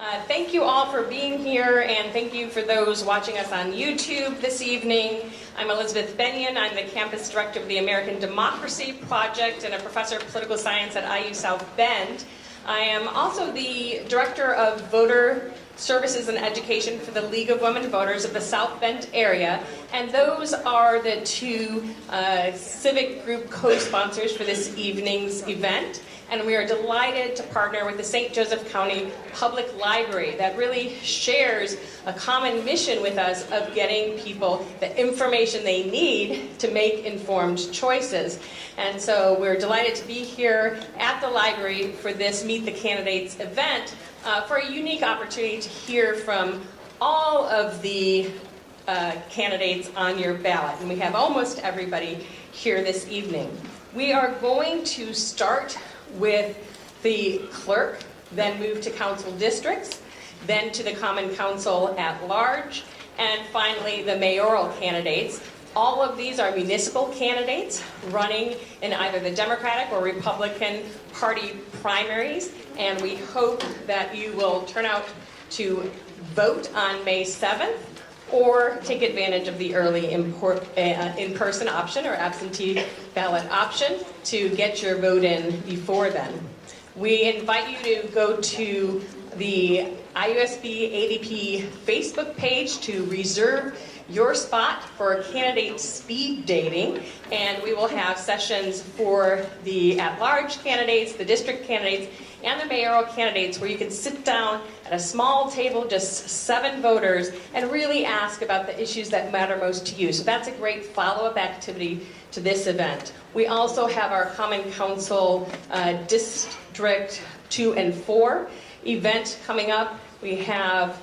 Thank you all for being here, and thank you for those watching us on YouTube this evening. I'm Elizabeth Benyon. I'm the campus director of the American Democracy Project and a professor of political science at IU South Bend. I am also the director of voter services and education for the League of Women Voters of the South Bend area, and those are the two civic group co-sponsors for this evening's event. And we are delighted to partner with the St. Joseph County Public Library that really shares a common mission with us of getting people the information they need to make informed choices. And so we're delighted to be here at the library for this Meet the Candidates event for a unique opportunity to hear from all of the candidates on your ballot. And we have almost everybody here this evening. We are going to start with the clerk, then move to council districts, then to the common council at large, and finally the mayoral candidates. All of these are municipal candidates running in either the Democratic or Republican Party primaries, and we hope that you will turn out to vote on May 7th or take advantage of the early in-person option or absentee ballot option to get your vote in before then. We invite you to go to the IUSB ADP Facebook page to reserve your spot for candidate speed dating, and we will have sessions for the at-large candidates, the district candidates, and the mayoral candidates where you can sit down at a small table, just 7 voters, and really ask about the issues that matter most to you. So that's a great follow-up activity to this event. We also have our Common Council District 2 and 4 event coming up. We have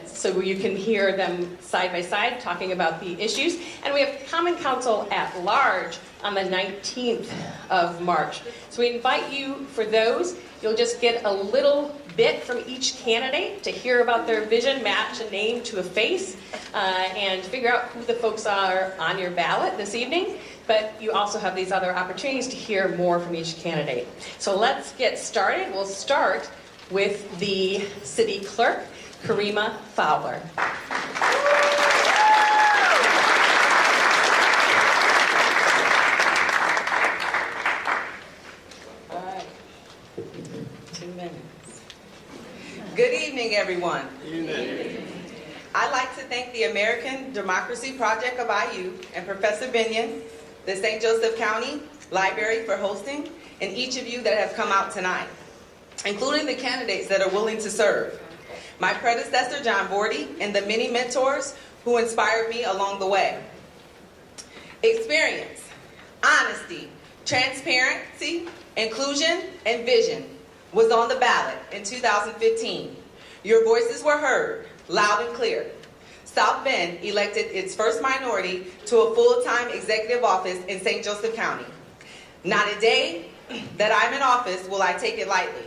so you can hear them side by side talking about the issues. And we have Common Council at large on the 19th of March. So we invite you for those. You'll just get a little bit from each candidate to hear about their vision, match a name to a face, and figure out who the folks are on your ballot this evening. But you also have these other opportunities to hear more from each candidate. So let's get started. We'll start with the city clerk, Karima Fowler. All right. 2 minutes. Good evening, everyone. I'd like to thank the American Democracy Project of IU and Professor Benyon, the St. Joseph County Library for hosting, and each of you that have come out tonight, including the candidates that are willing to serve. My predecessor, John Vorty, and the many mentors who inspired me along the way. Experience, honesty, transparency, inclusion, and vision was on the ballot in 2015. Your voices were heard, loud and clear. South Bend elected its first minority to a full-time executive office in St. Joseph County. Not a day that I'm in office will I take it lightly.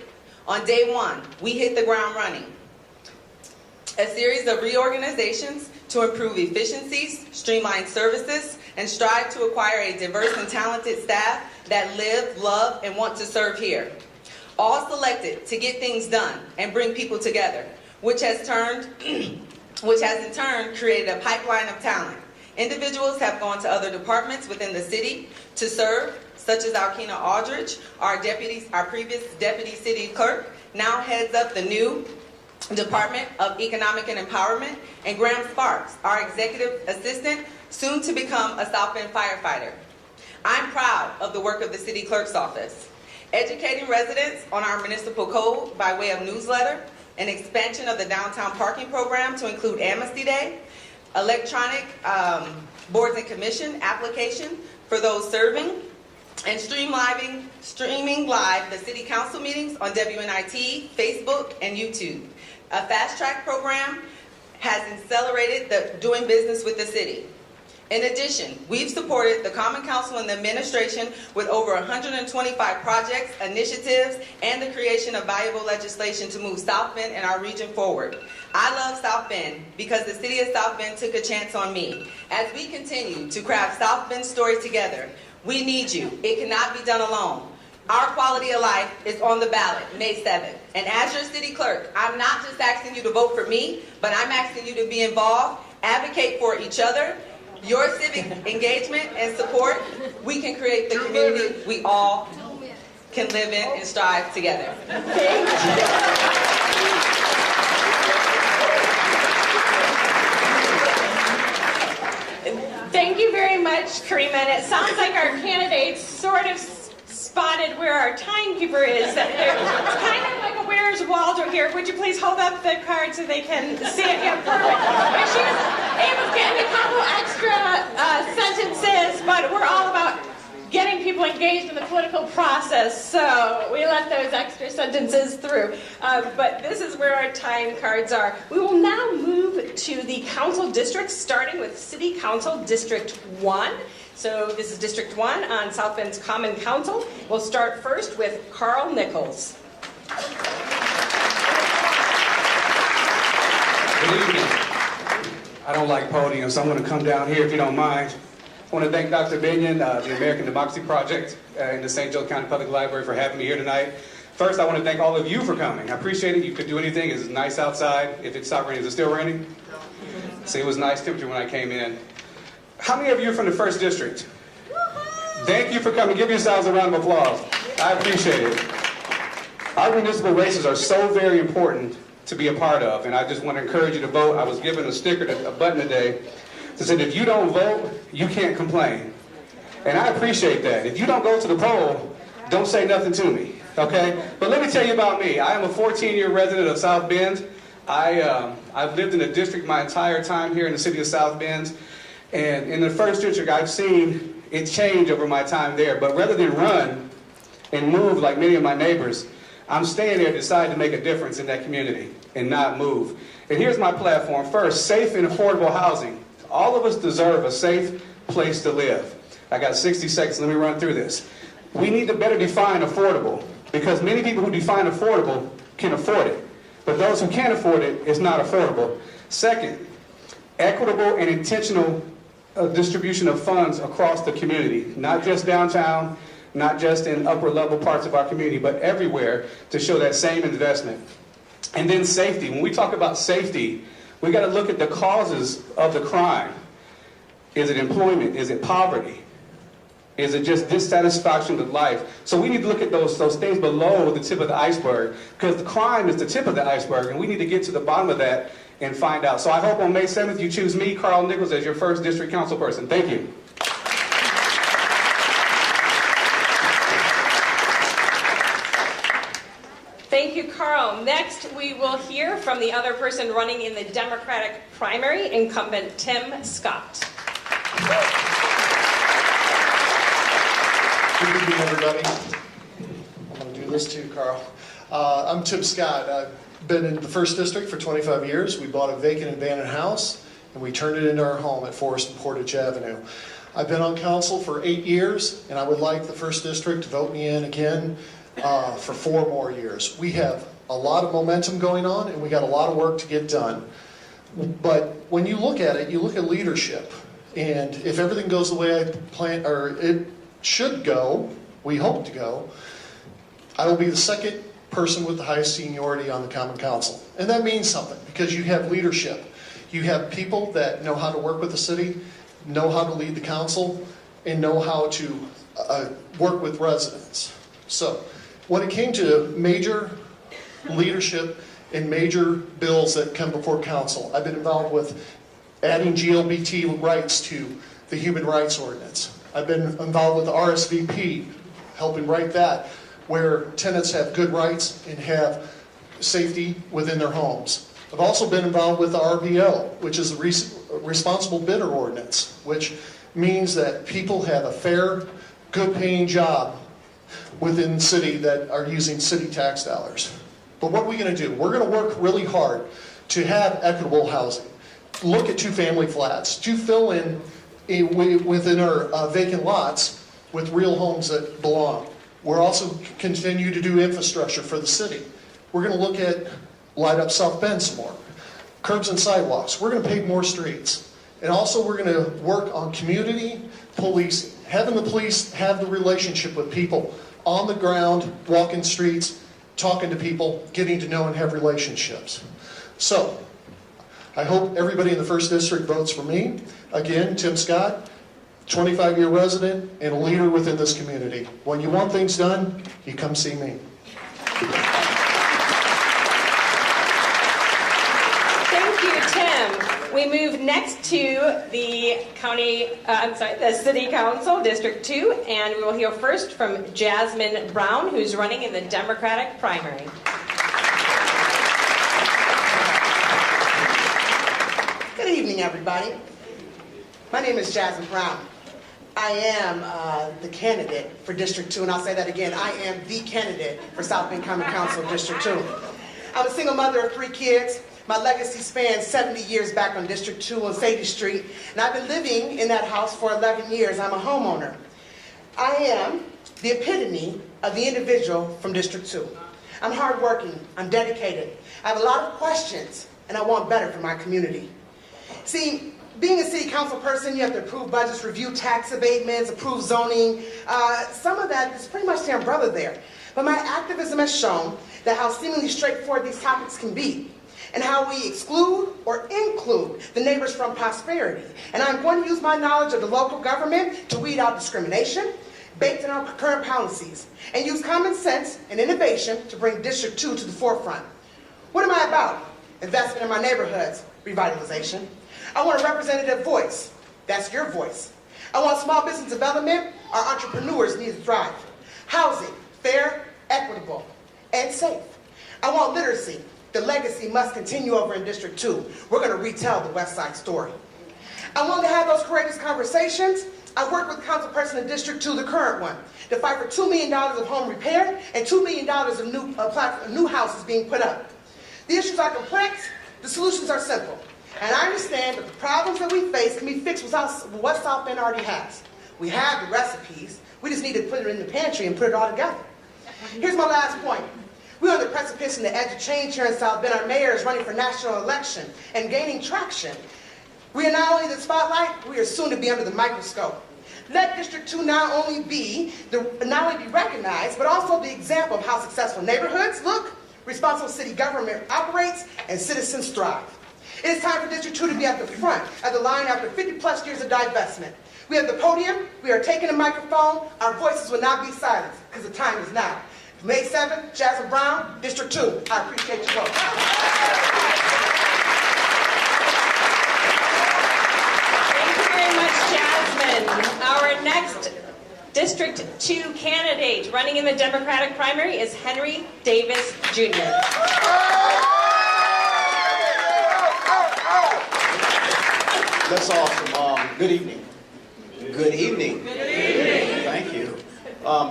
On day 1, we hit the ground running. A series of reorganizations to improve efficiencies, streamline services, and strive to acquire a diverse and talented staff that live, love, and want to serve here. All selected to get things done and bring people together, which has in turn created a pipeline of talent. Individuals have gone to other departments within the city to serve, such as Alkina Aldridge, our previous deputy city clerk, now heads up the new Department of Economic and Empowerment, and Graham Sparks, our executive assistant, soon to become a South Bend firefighter. I'm proud of the work of the city clerk's office, educating residents on our municipal code by way of newsletter, an expansion of the downtown parking program to include Amnesty Day, electronic boards and commission application for those serving, and streaming live the city council meetings on WNIT, Facebook, and YouTube. A fast-track program has accelerated the doing business with the city. In addition, we've supported the Common Council and the administration with over 125 projects, initiatives, and the creation of valuable legislation to move South Bend and our region forward. I love South Bend because the city of South Bend took a chance on me. As we continue to craft South Bend's story together, we need you. It cannot be done alone. Our quality of life is on the ballot May 7th, And as your city clerk, I'm not just asking you to vote for me, but I'm asking you to be involved, advocate for each other, your civic engagement and support. We can create the community we all can live in and strive together. Thank you very much, Karima. And it sounds like our candidates sort of spotted where our timekeeper is. It's kind of like a Where's Waldo here. Would you please hold up the card so they can see it? Yeah, perfect. And she was able to get me a couple extra sentences, but we're all about getting people engaged in the political process, so we let those extra sentences through. But this is where our time cards are. We will now move to the council districts, starting with City Council District 1. So this is District 1 on South Bend's Common Council. We'll start first with Carl Nichols. Good evening. I don't like podiums, so I'm going to come down here if you don't mind. I want to thank Dr. Binion, the American Democracy Project, and the St. Joe County Public Library for having me here tonight. First, I want to thank all of you for coming. I appreciate it. You could do anything. It's nice outside. If it stopped raining, is it still raining? See, it was nice temperature when I came in. How many of you are from the 1st District? Thank you for coming. Give yourselves a round of applause. I appreciate it. Our municipal races are so very important to be a part of, and I just want to encourage you to vote. I was given a sticker, a button today, that said if you don't vote, you can't complain. And I appreciate that. If you don't go to the poll, don't say nothing to me, okay? But let me tell you about me. I am a 14-year resident of South Bend. I've lived in the district my entire time here in the city of South Bend. And in the 1st District, I've seen it change over my time there. But rather than run and move like many of my neighbors, I'm staying there to decide to make a difference in that community and not move. And here's my platform. First, safe and affordable housing. All of us deserve a safe place to live. I got 60 seconds. Let me run through this. We need to better define affordable, because many people who define affordable can afford it. But those who can't afford it, it's not affordable. Second, equitable and intentional distribution of funds across the community, not just downtown, not just in upper level parts of our community, but everywhere, to show that same investment. And then safety. When we talk about safety, we got to look at the causes of the crime. Is it employment? Is it poverty? Is it just dissatisfaction with life? So we need to look at those things below the tip of the iceberg, because the crime is the tip of the iceberg, and we need to get to the bottom of that and find out. So I hope on May 7th you choose me, Carl Nichols, as your 1st District Council person. Thank you. Thank you, Carl. Next, we will hear from the other person running in the Democratic primary, incumbent Tim Scott. Good evening, everybody. I'm going to do this too, Carl. I'm Tim Scott. I've been in the 1st District for 25 years. We bought a vacant abandoned house, and we turned it into our home at Forest and Portage Avenue. I've been on council for 8 years, and I would like the 1st District to vote me in again for 4 more years. We have a lot of momentum going on, and we got a lot of work to get done. But when you look at it, you look at leadership, and if everything goes the way I plan, or it should go, we hope to go, I will be the 2nd person with the highest seniority on the Common Council. And that means something, because you have leadership. You have people that know how to work with the city, know how to lead the council, and know how to work with residents. So when it came to major leadership and major bills that come before council, I've been involved with adding GLBT rights to the Human Rights Ordinance. I've been involved with the RSVP, helping write that, where tenants have good rights and have safety within their homes. I've also been involved with the RBO, which is the Responsible Bidder Ordinance, which means that people have a fair, good-paying job within the city that are using city tax dollars. But what are we going to do? We're going to work really hard to have equitable housing. Look at 2-family flats, to fill in within our vacant lots with real homes that belong. We're also continue to do infrastructure for the city. We're going to look at light up South Bend some more. Curbs and sidewalks. We're going to pave more streets. And also we're going to work on community policing. Having the police have the relationship with people on the ground, walking streets, talking to people, getting to know and have relationships. So, I hope everybody in the 1st District votes for me. Again, Tim Scott, 25-year resident and a leader within this community. When you want things done, you come see me. Thank you, Tim. We move next to the the City Council, District 2, and we will hear first from Jasmine Brown, who's running in the Democratic primary. Good evening, everybody. My name is Jasmine Brown. I am the candidate for District 2, and I'll say that again. I am the candidate for South Bend Common Council District 2. I'm a single mother of 3 kids. My legacy spans 70 years back on District 2 on Sadie Street, and I've been living in that house for 11 years. I'm a homeowner. I am the epitome of the individual from District 2. I'm hardworking, I'm dedicated. I have a lot of questions, and I want better for my community. See, being a city council person, you have to approve budgets, review tax abatements, approve zoning. Some of that is pretty much the umbrella there. But my activism has shown that how seemingly straightforward these topics can be, and how we exclude or include the neighbors from prosperity. And I'm going to use my knowledge of the local government to weed out discrimination baked in our current policies, and use common sense and innovation to bring District 2 to the forefront. What am I about? Investment in my neighborhoods, revitalization. I want a representative voice. That's your voice. I want small business development. Our entrepreneurs need to thrive. Housing, fair, equitable, and safe. I want literacy. The legacy must continue over in District 2. We're going to retell the West Side story. I want to have those courageous conversations. I worked with councilperson in District 2, the current one, to fight for $2 million of home repair and $2 million of new houses being put up. The issues are complex. The solutions are simple. And I understand that the problems that we face can be fixed with what South Bend already has. We have the recipes. We just need to put it in the pantry and put it all together. Here's my last point. We're on the precipice and the edge of change here in South Bend. Our mayor is running for national election and gaining traction. We are not only in the spotlight, we are soon to be under the microscope. Let District 2 not only be recognized, but also the example of how successful neighborhoods look, responsible city government operates, and citizens thrive. It is time for District 2 to be at the front of the line after 50-plus years of divestment. We have the podium. We are taking the microphone. Our voices will not be silenced because the time is now. May 7th, Jasmine Brown, District 2. I appreciate your vote. Thank you very much, Jasmine. Our next District 2 candidate running in the Democratic primary is Henry Davis Jr. That's awesome. Good evening. Good evening. Good evening. Thank you.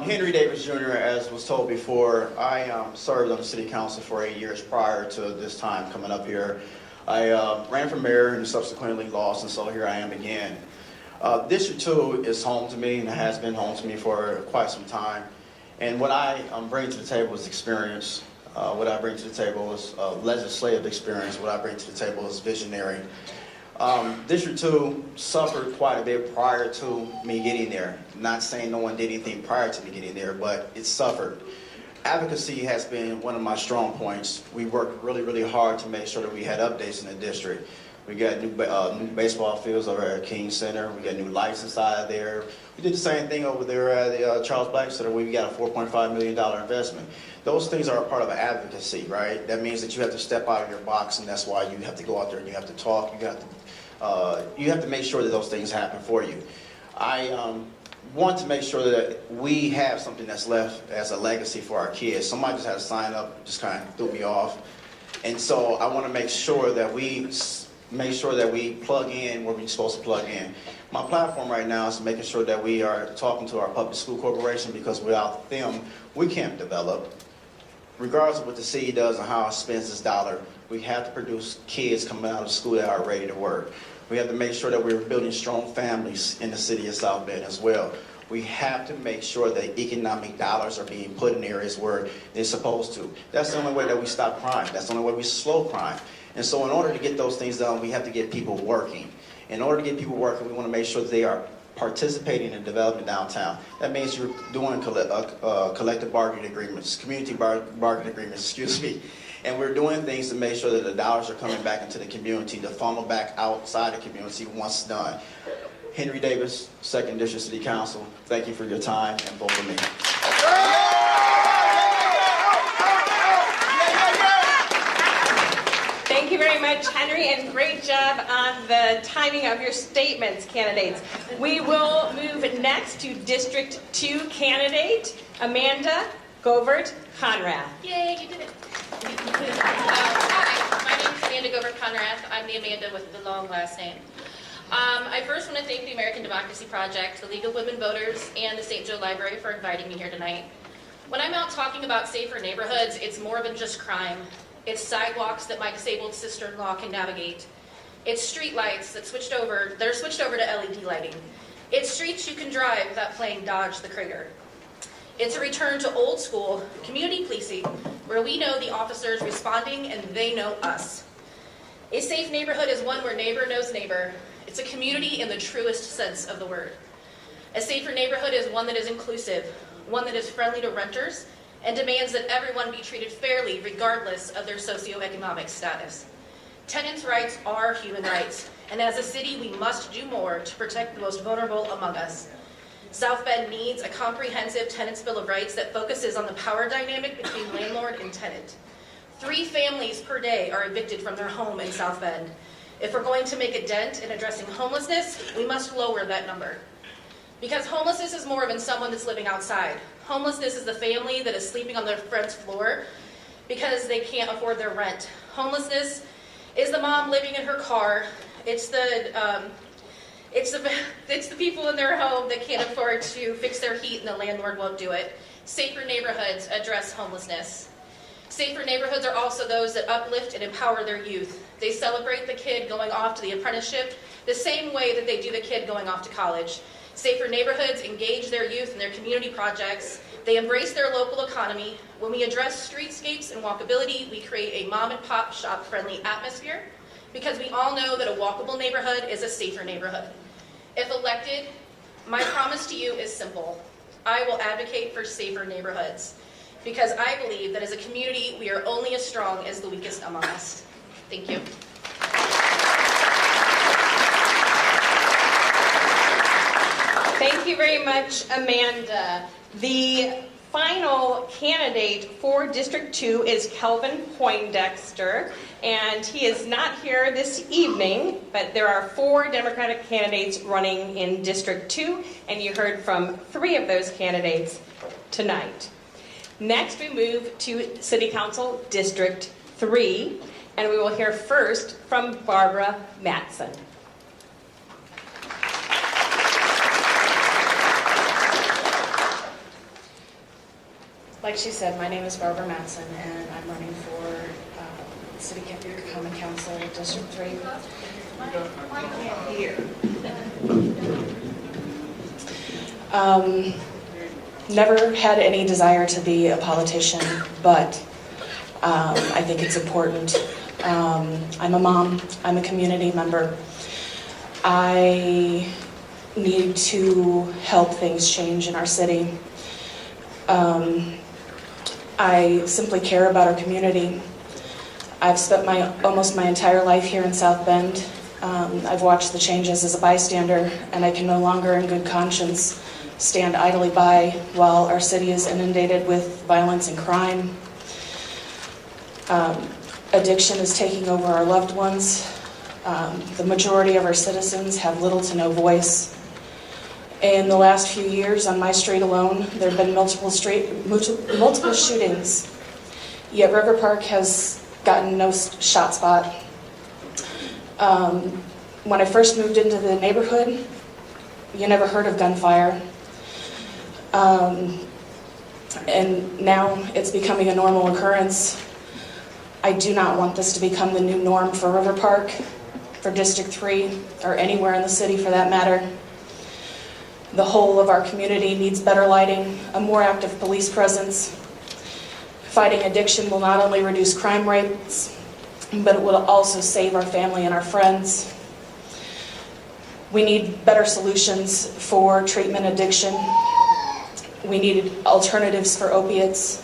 Henry Davis Jr., as was told before, I served on the city council for 8 years prior to this time coming up here. I ran for mayor and subsequently lost, and so here I am again. District 2 is home to me, and it has been home to me for quite some time. And what I bring to the table is experience. What I bring to the table is legislative experience. What I bring to the table is visionary. District 2 suffered quite a bit prior to me getting there. Not saying no one did anything prior to me getting there, but it suffered. Advocacy has been one of my strong points. We worked really, really hard to make sure that we had updates in the district. We got new baseball fields over at King Center. We got new lights inside there. We did the same thing over there at the Charles Black Center. We got a $4.5 million investment. Those things are a part of advocacy, right? That means that you have to step out of your box, and that's why you have to go out there and you have to talk. You have to make sure that those things happen for you. I want to make sure that we have something that's left as a legacy for our kids. Somebody just had to sign up, just kind of threw me off. And so I want to make sure that we plug in where we're supposed to plug in. My platform right now is making sure that we are talking to our public school corporation, because without them, we can't develop. Regardless of what the city does and how it spends this dollar, we have to produce kids coming out of school that are ready to work. We have to make sure that we're building strong families in the city of South Bend as well. We have to make sure that economic dollars are being put in areas where they're supposed to. That's the only way that we stop crime. That's the only way we slow crime. And so in order to get those things done, we have to get people working. In order to get people working, we want to make sure that they are participating in development downtown. That means you're doing collective bargaining agreements, community bargaining agreements, excuse me. And we're doing things to make sure that the dollars are coming back into the community, to funnel back outside the community once done. Henry Davis, 2nd District City Council, thank you for your time and vote for me. Thank you very much, Henry, and great job on the timing of your statements, candidates. We will move next to District 2 candidate, Amanda Govert Conrad. Yay, you did it. Hi, my name is Amanda Govert Conrad. I'm the Amanda with the long last name. I first want to thank the American Democracy Project, the League of Women Voters, and the St. Joe Library for inviting me here tonight. When I'm out talking about safer neighborhoods, it's more than just crime. It's sidewalks that my disabled sister-in-law can navigate. It's street lights that are switched over to LED lighting. It's streets you can drive without playing Dodge the Crater. It's a return to old school community policing, where we know the officers responding and they know us. A safe neighborhood is one where neighbor knows neighbor. It's a community in the truest sense of the word. A safer neighborhood is one that is inclusive, one that is friendly to renters, and demands that everyone be treated fairly regardless of their socioeconomic status. Tenants' rights are human rights, and as a city, we must do more to protect the most vulnerable among us. South Bend needs a comprehensive Tenants' Bill of Rights that focuses on the power dynamic between landlord and tenant. 3 families per day are evicted from their home in South Bend. If we're going to make a dent in addressing homelessness, we must lower that number. Because homelessness is more than someone that's living outside. Homelessness is the family that is sleeping on their friend's floor because they can't afford their rent. Homelessness is the mom living in her car. It's the people in their home that can't afford to fix their heat and the landlord won't do it. Safer neighborhoods address homelessness. Safer neighborhoods are also those that uplift and empower their youth. They celebrate the kid going off to the apprenticeship the same way that they do the kid going off to college. Safer neighborhoods engage their youth in their community projects. They embrace their local economy. When we address streetscapes and walkability, we create a mom and pop shop friendly atmosphere, because we all know that a walkable neighborhood is a safer neighborhood. If elected, my promise to you is simple. I will advocate for safer neighborhoods, because I believe that as a community, we are only as strong as the weakest among us. Thank you. Thank you very much, Amanda. The final candidate for District 2 is Kelvin Poindexter, and he is not here this evening, but there are 4 Democratic candidates running in District 2, and you heard from 3 of those candidates tonight. Next, we move to City Council District 3, and we will hear first from Barbara Matson. Like she said, my name is Barbara Matson, and I'm running for City Common Council District 3. Never had any desire to be a politician, but I think it's important. I'm a mom. I'm a community member. I need to help things change in our city. I simply care about our community. I've spent almost my entire life here in South Bend. I've watched the changes as a bystander, and I can no longer in good conscience stand idly by while our city is inundated with violence and crime. Addiction is taking over our loved ones. The majority of our citizens have little to no voice. In the last few years, on my street alone, there have been multiple shootings, yet River Park has gotten no shot spot. When I first moved into the neighborhood, you never heard of gunfire. And now it's becoming a normal occurrence. I do not want this to become the new norm for River Park, for District 3, or anywhere in the city for that matter. The whole of our community needs better lighting, a more active police presence. Fighting addiction will not only reduce crime rates, but it will also save our family and our friends. We need better solutions for treatment addiction. We need alternatives for opiates.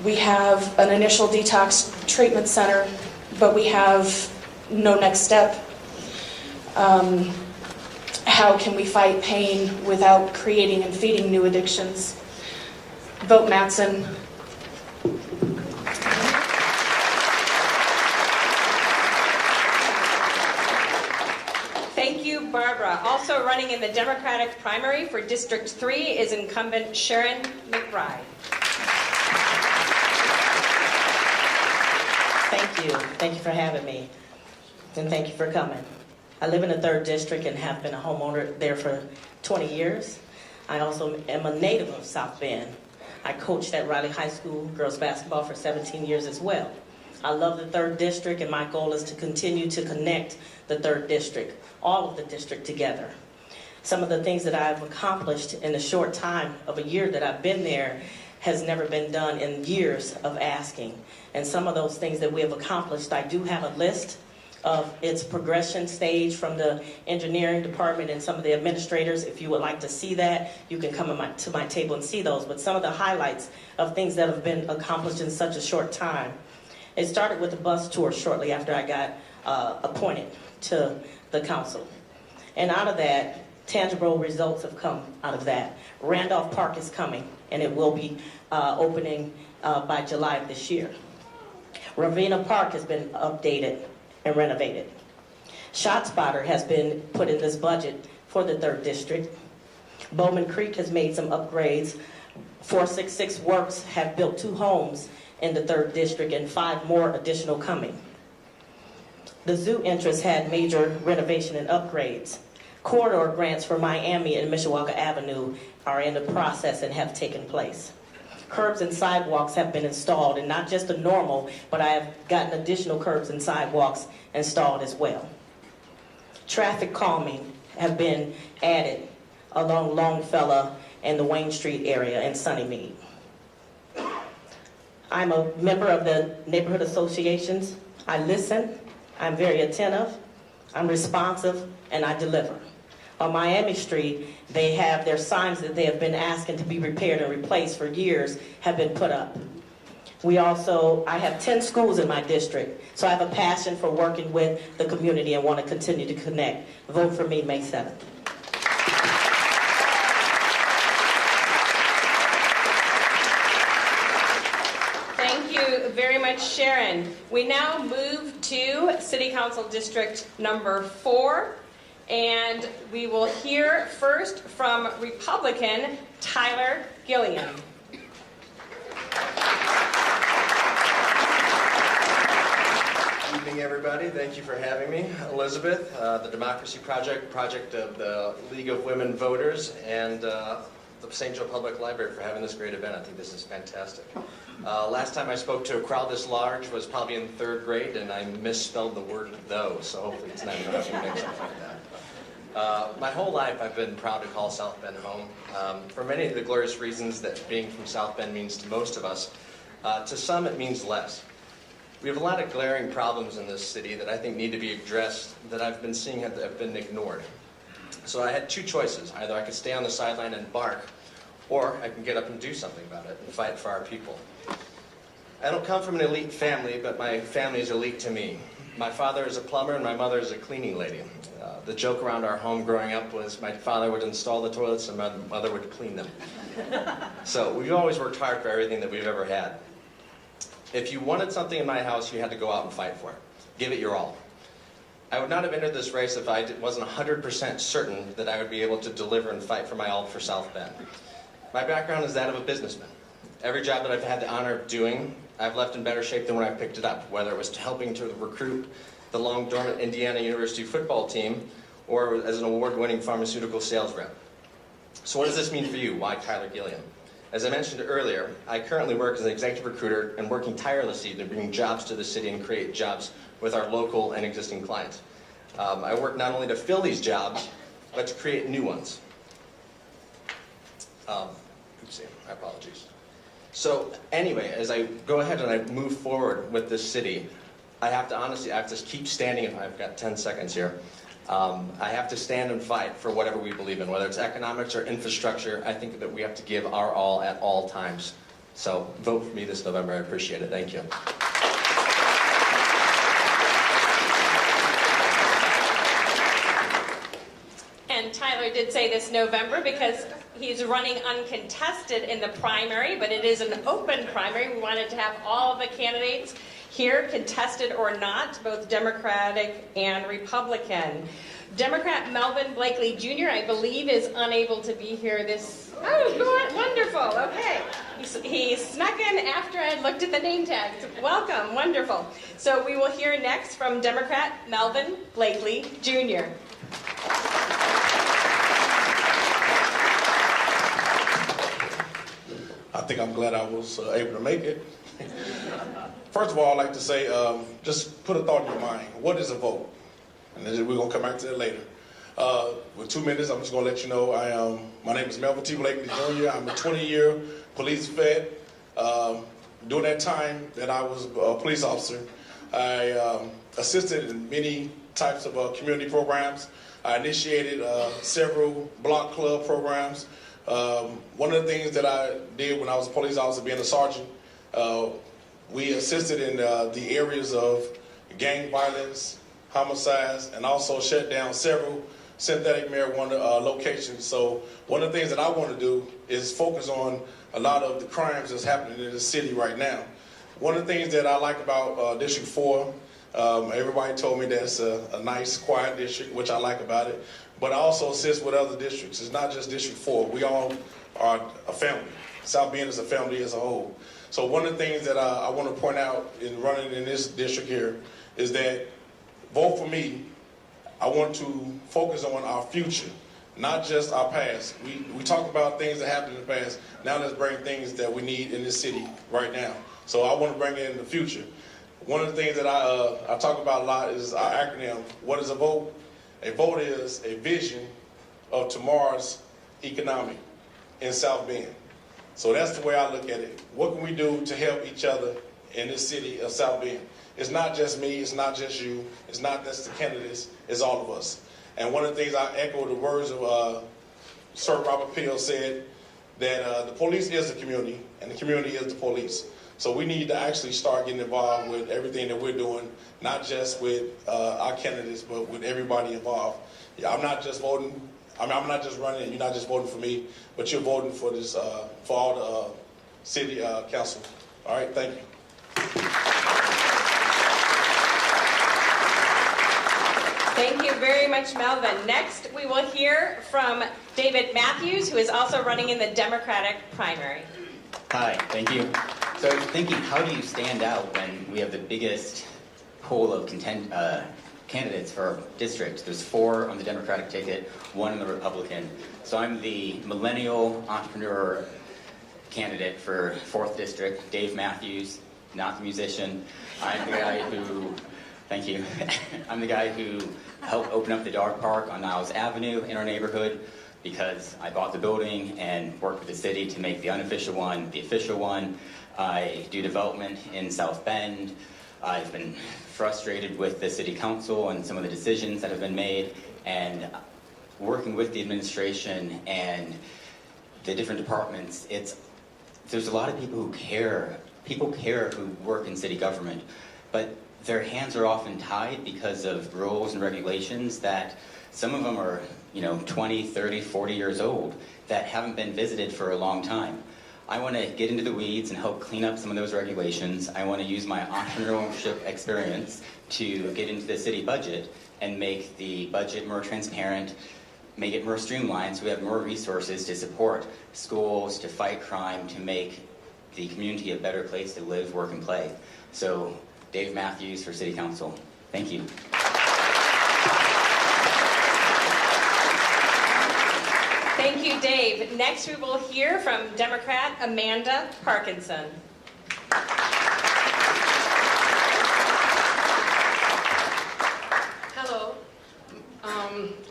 We have an initial detox treatment center, but we have no next step. How can we fight pain without creating and feeding new addictions? Vote Matson. Thank you, Barbara. Also running in the Democratic primary for District 3 is incumbent Sharon McBride. Thank you. Thank you for having me. And thank you for coming. I live in the 3rd District and have been a homeowner there for 20 years. I also am a native of South Bend. I coached at Riley High School girls basketball for 17 years as well. I love the 3rd District, and my goal is to continue to connect the 3rd District, all of the district together. Some of the things that I've accomplished in the short time of a year that I've been there has never been done in years of asking. And some of those things that we have accomplished, I do have a list of its progression stage from the engineering department and some of the administrators. If you would like to see that, you can come to my table and see those. But some of the highlights of things that have been accomplished in such a short time. It started with a bus tour shortly after I got appointed to the council. And out of that, tangible results have come out of that. Randolph Park is coming, and it will be opening by July of this year. Ravenna Park has been updated and renovated. ShotSpotter has been put in this budget for the 3rd District. Bowman Creek has made some upgrades. 466 Works have built 2 homes in the 3rd District and 5 more additional coming. The zoo entrance had major renovation and upgrades. Corridor grants for Miami and Mishawaka Avenue are in the process and have taken place. Curbs and sidewalks have been installed, and not just the normal, but I have gotten additional curbs and sidewalks installed as well. Traffic calming have been added along Longfellow and the Wayne Street area in Sunnymead. I'm a member of the neighborhood associations. I listen, I'm very attentive, I'm responsive, and I deliver. On Miami Street, they have their signs that they have been asking to be repaired and replaced for years have been put up. I have 10 schools in my district, so I have a passion for working with the community and want to continue to connect. Vote for me May 7th. Thank you very much, Sharon. We now move to City Council District number 4. And we will hear first from Republican Tyler Gilliam. Good evening, everybody. Thank you for having me. Elizabeth, the Democracy project of the League of Women Voters, and the St. Joe Public Library for having this great event. I think this is fantastic. Last time I spoke to a crowd this large was probably in 3rd grade, and I misspelled the word though, so hopefully it's not enough to make something like that. My whole life I've been proud to call South Bend home, for many of the glorious reasons that being from South Bend means to most of us. To some it means less. We have a lot of glaring problems in this city that I think need to be addressed that I've been seeing have been ignored. So I had 2 choices. Either I could stay on the sideline and bark, or I can get up and do something about it and fight for our people. I don't come from an elite family, but my family is elite to me. My father is a plumber and my mother is a cleaning lady. The joke around our home growing up was my father would install the toilets and my mother would clean them. So we've always worked hard for everything that we've ever had. If you wanted something in my house, you had to go out and fight for it. Give it your all. I would not have entered this race if I wasn't 100% certain that I would be able to deliver and fight for my all for South Bend. My background is that of a businessman. Every job that I've had the honor of doing, I've left in better shape than when I picked it up, whether it was helping to recruit the long-dormant Indiana University football team or as an award-winning pharmaceutical sales rep. So what does this mean for you? Why Tyler Gilliam? As I mentioned earlier, I currently work as an executive recruiter and working tirelessly to bring jobs to the city and create jobs with our local and existing clients. I work not only to fill these jobs, but to create new ones. My apologies. So anyway, as I go ahead and I move forward with this city, I have to keep standing, if I've got 10 seconds here, I have to stand and fight for whatever we believe in, whether it's economics or infrastructure. I think that we have to give our all at all times. So vote for me this November. I appreciate it. Thank you. And Tyler did say this November because he's running uncontested in the primary, but it is an open primary. We wanted to have all of the candidates here, contested or not, both Democratic and Republican. Democrat Melvin Blakeley Jr., I believe, is unable to be here this... Oh, wonderful, okay. He snuck in after I had looked at the name tags. Welcome, wonderful. So we will hear next from Democrat Melvin Blakeley Jr. I think I'm glad I was able to make it. First of all, I'd like to say, just put a thought in your mind. What is a vote? And then we're going to come back to that later. With 2 minutes, I'm just going to let you know my name is Melvin T. Blakeley Jr. I'm a 20-year police vet. During that time that I was a police officer, I assisted in many types of community programs. I initiated several block club programs. One of the things that I did when I was a police officer, being a sergeant, we assisted in the areas of gang violence, homicides, and also shut down several synthetic marijuana locations. So one of the things that I want to do is focus on a lot of the crimes that's happening in the city right now. One of the things that I like about District 4, everybody told me that's a nice, quiet district, which I like about it. But I also assist with other districts. It's not just District 4. We all are a family. South Bend is a family as a whole. So one of the things that I want to point out in running in this district here is that vote for me. I want to focus on our future, not just our past. We talk about things that happened in the past. Now let's bring things that we need in this city right now. So I want to bring it in the future. One of the things that I talk about a lot is our acronym. What is a vote? A vote is a vision of tomorrow's economy in South Bend. So that's the way I look at it. What can we do to help each other in this city of South Bend? It's not just me, it's not just you, it's not just the candidates, it's all of us. And one of the things I echo the words of Sir Robert Peel said, that the police is the community, and the community is the police. So we need to actually start getting involved with everything that we're doing, not just with our candidates, but with everybody involved. Yeah, I'm not just voting. I'm not just running, and you're not just voting for me, but you're voting for this, for all the city council. All right, thank you. Thank you very much, Melvin. Next, we will hear from David Matthews, who is also running in the Democratic primary. Hi, thank you. So I was thinking, how do you stand out when we have the biggest pool of candidates for our district? There's 4 on the Democratic ticket, 1 on the Republican. So I'm the millennial entrepreneur candidate for 4th District, Dave Matthews, not the musician. I'm the guy who, thank you, I'm the guy who helped open up the dog park on Niles Avenue in our neighborhood, because I bought the building and worked with the city to make the unofficial one the official one. I do development in South Bend. I've been frustrated with the city council and some of the decisions that have been made, and working with the administration and the different departments, there's a lot of people who care. People care who work in city government, but their hands are often tied because of rules and regulations that some of them are 20, 30, 40 years old that haven't been visited for a long time. I want to get into the weeds and help clean up some of those regulations. I want to use my entrepreneurship experience to get into the city budget and make the budget more transparent, make it more streamlined so we have more resources to support schools, to fight crime, to make the community a better place to live, work, and play. So, Dave Matthews for City Council. Thank you. Thank you, Dave. Next, we will hear from Democrat Amanda Parkinson. Hello.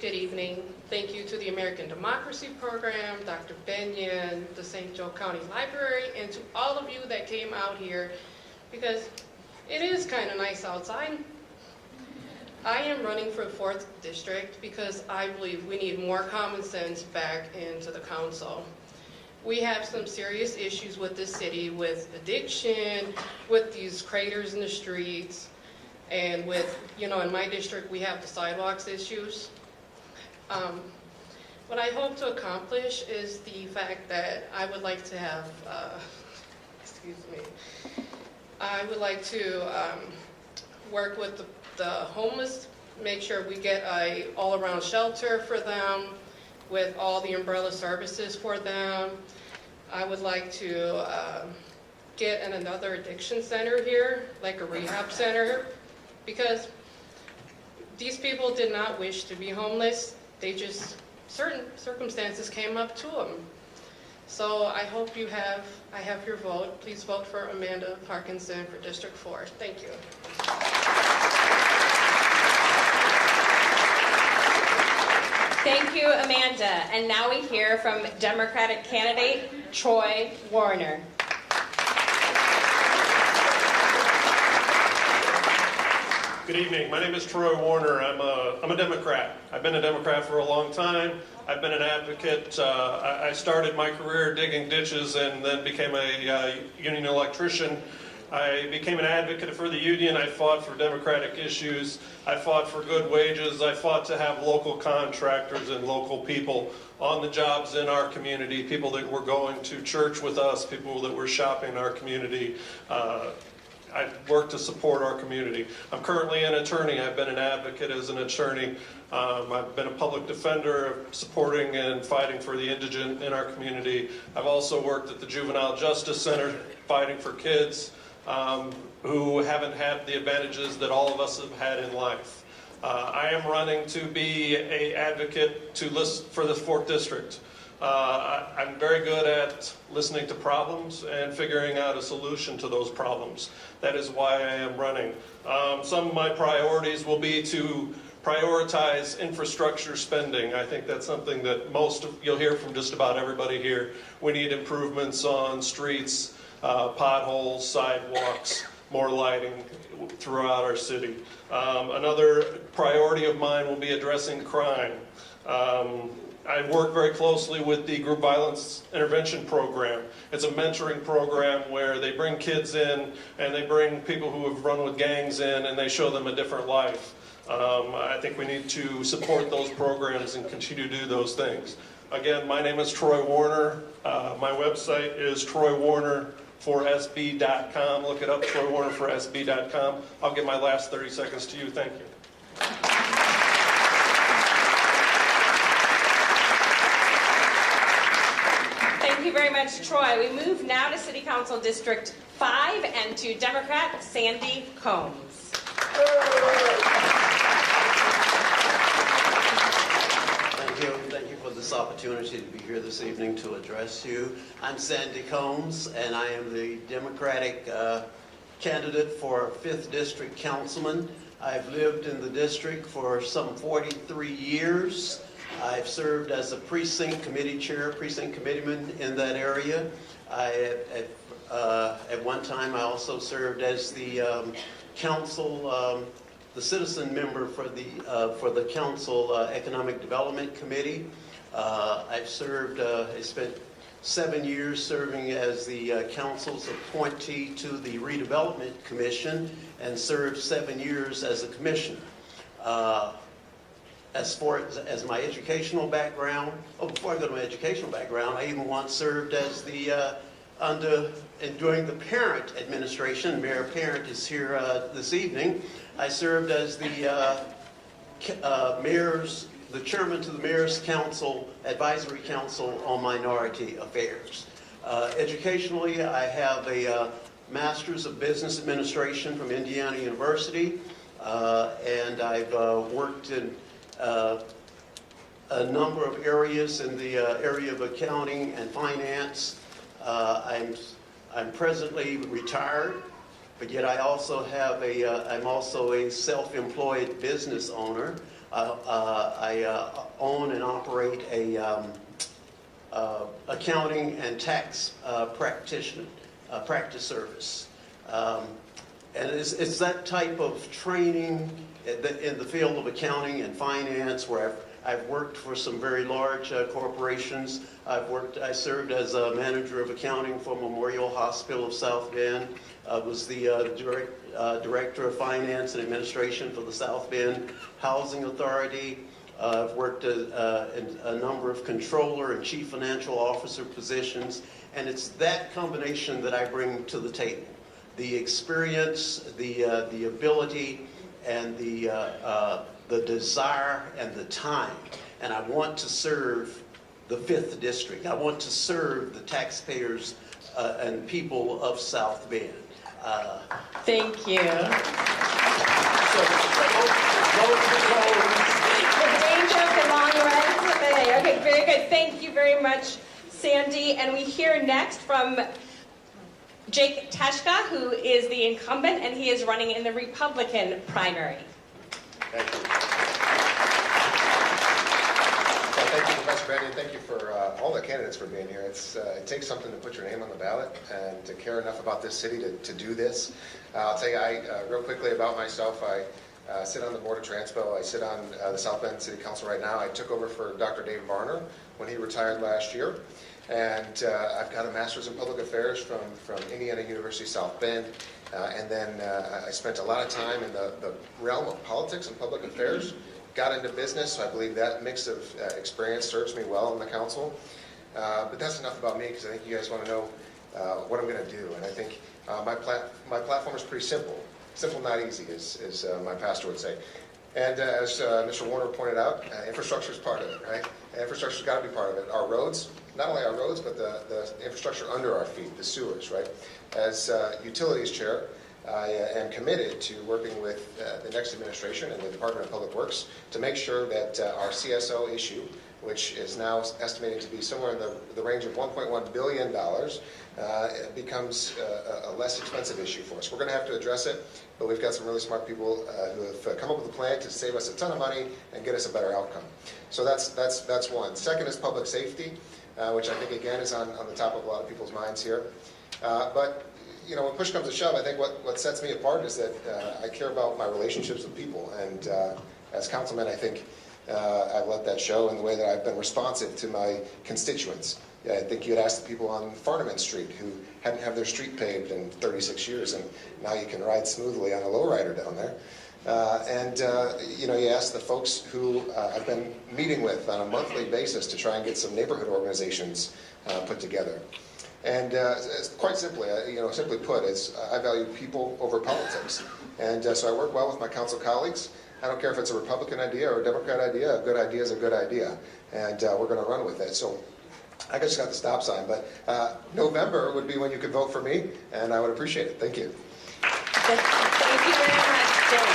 Good evening. Thank you to the American Democracy Program, Dr. Benyon, the St. Joe County Library, and to all of you that came out here, because it is kind of nice outside. I am running for 4th District because I believe we need more common sense back into the council. We have some serious issues with this city, with addiction, with these craters in the streets, and with, in my district, we have the sidewalks issues. What I hope to accomplish is the fact that I would like to have, I would like to work with the homeless, make sure we get a all-around shelter for them with all the umbrella services for them. I would like to get another addiction center here, like a rehab center, because these people did not wish to be homeless. They just, certain circumstances came up to them. So I hope I have your vote. Please vote for Amanda Parkinson for District 4. Thank you. Thank you, Amanda. And now we hear from Democratic candidate Troy Warner. Good evening. My name is Troy Warner. I'm a Democrat. I've been a Democrat for a long time. I've been an advocate. I started my career digging ditches and then became a union electrician. I became an advocate for the union. I fought for democratic issues. I fought for good wages. I fought to have local contractors and local people on the jobs in our community, people that were going to church with us, people that were shopping in our community. I work to support our community. I'm currently an attorney. I've been an advocate as an attorney. I've been a public defender supporting and fighting for the indigent in our community. I've also worked at the Juvenile Justice Center fighting for kids who haven't had the advantages that all of us have had in life. I am running to be an advocate for the 4th District. I'm very good at listening to problems and figuring out a solution to those problems. That is why I am running. Some of my priorities will be to prioritize infrastructure spending. I think that's something that you'll hear from just about everybody here. We need improvements on streets, potholes, sidewalks, more lighting throughout our city. Another priority of mine will be addressing crime. I work very closely with the Group Violence Intervention Program. It's a mentoring program where they bring kids in and they bring people who have run with gangs in and they show them a different life. I think we need to support those programs and continue to do those things. Again, my name is Troy Warner. My website is troywarnerforsb.com. Look it up, troywarnerforsb.com. I'll give my last 30 seconds to you. Thank you. Thank you very much, Troy. We move now to City Council District 5 and to Democrat Sandy Combs. Thank you for this opportunity to be here this evening to address you. I'm Sandy Combs, and I am the Democratic candidate for 5th District Councilman. I've lived in the district for some 43 years. I've served as a precinct committee chair, precinct committeeman in that area. At one time, I also served as the council, the citizen member for the council economic development committee. I've served. I spent 7 years serving as the council's appointee to the redevelopment commission, and served 7 years as a commissioner. As far as my educational background, before I go to my educational background, I even once served as the during the Parent administration. Mayor Parent is here this evening. I served as the chairman to the Mayor's Council, Advisory Council on Minority Affairs. Educationally, I have a Master's of Business Administration from Indiana University, and I've worked in a number of areas in the area of accounting and finance. I'm presently retired, but yet I also have I'm also a self-employed business owner. I own and operate a accounting and tax practice service. And it's that type of training in the field of accounting and finance where I've worked for some very large corporations. I served as a manager of accounting for Memorial Hospital of South Bend. I was the director of finance and administration for the South Bend Housing Authority. I've worked in a number of controller and chief financial officer positions. And it's that combination that I bring to the table. The experience, the ability, and the desire and the time. And I want to serve the 5th District. I want to serve the taxpayers and people of South Bend. Thank you. So, The danger of the long run today. Okay, very good. Thank you very much, Sandy. And we hear next from Jake Toshka, who is the incumbent, and he is running in the Republican primary. Thank you. Well, thank you, Professor Benny. Thank you for all the candidates for being here. It takes something to put your name on the ballot and to care enough about this city to do this. I'll tell you, real quickly about myself, I sit on the board of Transpo. I sit on the South Bend City Council right now. I took over for Dr. Dave Varner when he retired last year. And I've got a master's in public affairs from Indiana University South Bend. And then I spent a lot of time in the realm of politics and public affairs, got into business, so I believe that mix of experience serves me well in the council. But that's enough about me, because I think you guys want to know what I'm going to do. And I think my platform is pretty simple. Simple, not easy, as my pastor would say. And as Mr. Warner pointed out, infrastructure is part of it, right? Infrastructure's got to be part of it. Our roads, not only our roads, but the infrastructure under our feet, the sewers, right? As utilities chair, I am committed to working with the next administration and the Department of Public Works to make sure that our CSO issue, which is now estimated to be somewhere in the range of $1.1 billion, becomes a less expensive issue for us. We're going to have to address it, but we've got some really smart people who have come up with a plan to save us a ton of money and get us a better outcome. So that's one. Second is public safety, which I think, again, is on the top of a lot of people's minds here. But you know, when push comes to shove, I think what sets me apart is that I care about my relationships with people. And as councilman, I think I've let that show in the way that I've been responsive to my constituents. I think you had asked the people on Farnham Street who hadn't had their street paved in 36 years, and now you can ride smoothly on a lowrider down there. You know, you asked the folks who I've been meeting with on a monthly basis to try and get some neighborhood organizations put together. And quite simply, simply put, I value people over politics. And so I work well with my council colleagues. I don't care if it's a Republican idea or a Democrat idea. A good idea is a good idea. And we're going to run with it. So I just got the stop sign. But November would be when you could vote for me, and I would appreciate it. Thank you. Thank you very much, Jim.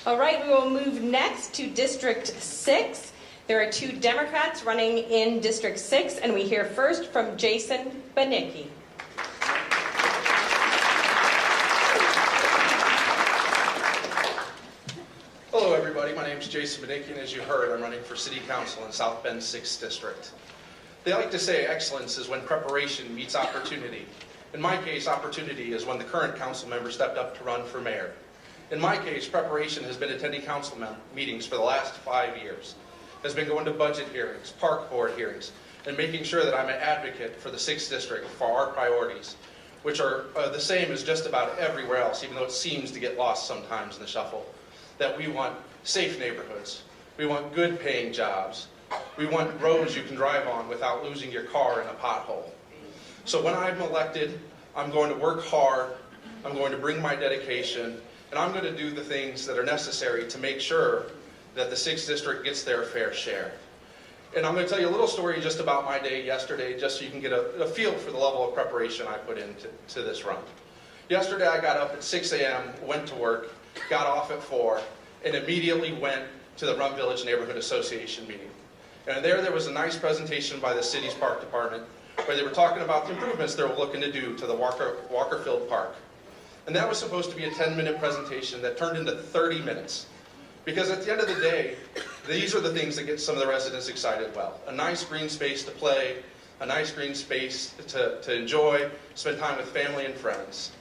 All right, we will move next to District 6. There are 2 Democrats running in District 6, and we hear first from Jason Banicki. Hello, everybody. My name is Jason Banicki, and as you heard, I'm running for City Council in South Bend 6th District. They like to say excellence is when preparation meets opportunity. In my case, opportunity is when the current council member stepped up to run for mayor. In my case, preparation has been attending council meetings for the last 5 years. Has been going to budget hearings, park board hearings, and making sure that I'm an advocate for the 6th District for our priorities, which are the same as just about everywhere else, even though it seems to get lost sometimes in the shuffle. That we want safe neighborhoods, we want good paying jobs, we want roads you can drive on without losing your car in a pothole. So when I'm elected, I'm going to work hard, I'm going to bring my dedication, and I'm going to do the things that are necessary to make sure that the 6th District gets their fair share. And I'm going to tell you a little story just about my day yesterday, just so you can get a feel for the level of preparation I put into this run. Yesterday I got up at 6 a.m., went to work, got off at 4, and immediately went to the Rum Village Neighborhood Association meeting. And there was a nice presentation by the city's park department where they were talking about the improvements they were looking to do to the Walkerfield Park. And that was supposed to be a 10-minute presentation that turned into 30 minutes. Because at the end of the day, these are the things that get some of the residents excited. Well, a nice green space to play, a nice green space to enjoy, spend time with family and friends.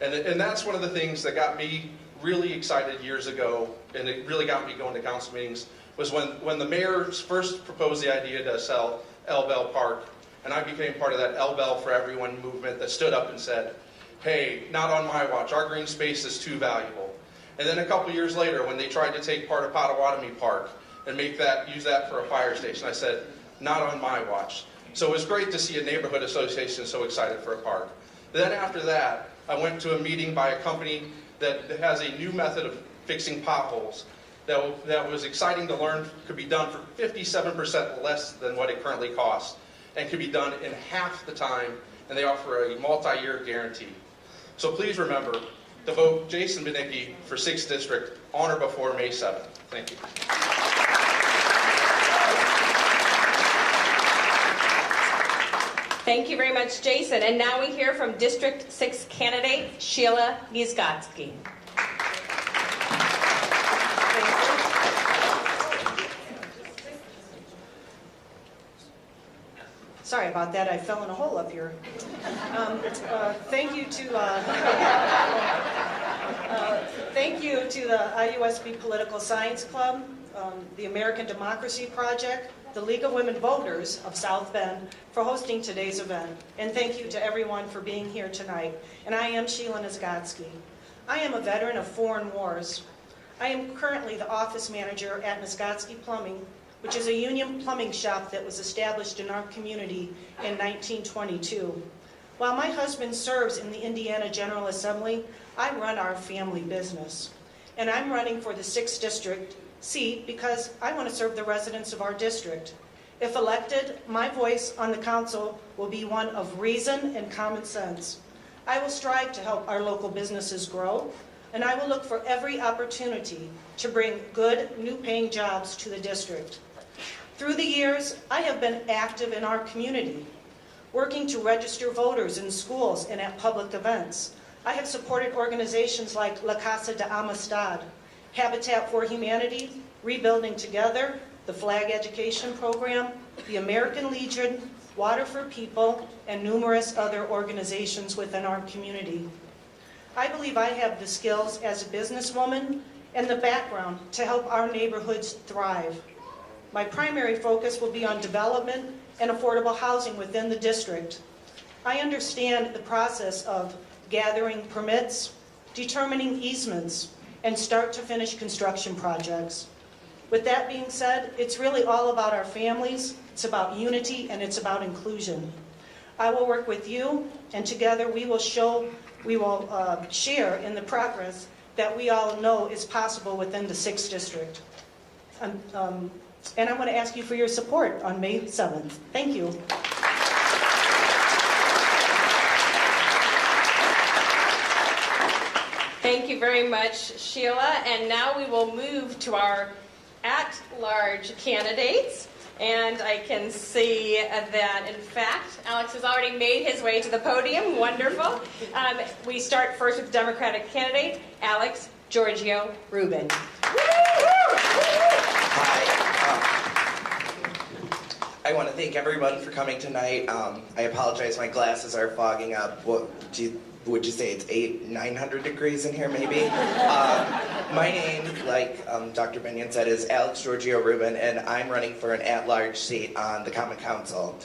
And that's one of the things that got me really excited years ago, and it really got me going to council meetings, was when the mayor first proposed the idea to sell El Bell Park, and I became part of that El Bell for Everyone movement that stood up and said, hey, not on my watch, our green space is too valuable. And then a couple years later, when they tried to take part of Potawatomi Park and use that for a fire station, I said, not on my watch. So it was great to see a neighborhood association so excited for a park. Then after that, I went to a meeting by a company that has a new method of fixing potholes that was exciting to learn could be done for 57% less than what it currently costs, and could be done in half the time, and they offer a multi-year guarantee. So please remember to vote Jason Benicki for 6th District on or before May 7th. Thank you. Thank you very much, Jason. And now we hear from District 6 candidate Sheila Gonski. Sorry about that, I fell in a hole up here. Thank you to the IUSB Political Science Club, the American Democracy Project, the League of Women Voters of South Bend for hosting today's event. And thank you to everyone for being here tonight. And I am Sheila Gonski. I am a veteran of foreign wars. I am currently the office manager at Gonski Plumbing, which is a union plumbing shop that was established in our community in 1922. While my husband serves in the Indiana General Assembly, I run our family business. And I'm running for the 6th District seat because I want to serve the residents of our district. If elected, my voice on the council will be one of reason and common sense. I will strive to help our local businesses grow, and I will look for every opportunity to bring good, new paying jobs to the district. Through the years, I have been active in our community, working to register voters in schools and at public events. I have supported organizations like La Casa de Amistad, Habitat for Humanity, Rebuilding Together, the Flag Education Program, the American Legion, Water for People, and numerous other organizations within our community. I believe I have the skills as a businesswoman and the background to help our neighborhoods thrive. My primary focus will be on development and affordable housing within the district. I understand the process of gathering permits, determining easements, and start to finish construction projects. With that being said, it's really all about our families, it's about unity, and it's about inclusion. I will work with you, and together we will share in the progress that we all know is possible within the 6th District. And I'm going to ask you for your support on May 7th. Thank you. Thank you very much, Sheila. And now we will move to our at-large candidates. And I can see that, in fact, Alex has already made his way to the podium. Wonderful. We start first with Democratic candidate, Alex Giorgio Ruben. I want to thank everyone for coming tonight. I apologize, my glasses are fogging up. Would you say it's 900 degrees in here, maybe? My name, like Dr. Benyon said, is Alex Giorgio Ruben, and I'm running for an at-large seat on the Common Council.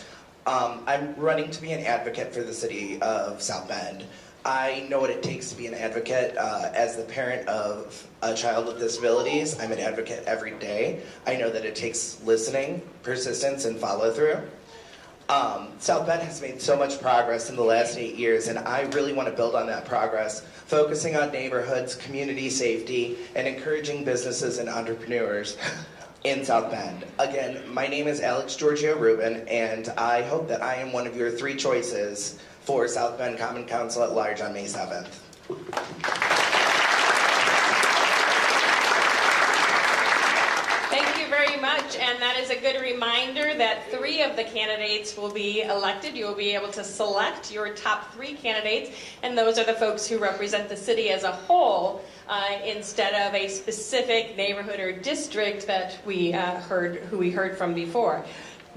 I'm running to be an advocate for the city of South Bend. I know what it takes to be an advocate. As the parent of a child with disabilities, I'm an advocate every day. I know that it takes listening, persistence, and follow-through. South Bend has made so much progress in the last 8 years, and I really want to build on that progress, focusing on neighborhoods, community safety, and encouraging businesses and entrepreneurs in South Bend. Again, my name is Alex Giorgio Ruben, and I hope that I am one of your 3 choices for South Bend Common Council at large on May 7th. Thank you very much, and that is a good reminder that 3 of the candidates will be elected. You will be able to select your top 3 candidates, and those are the folks who represent the city as a whole, instead of a specific neighborhood or district that we heard from before.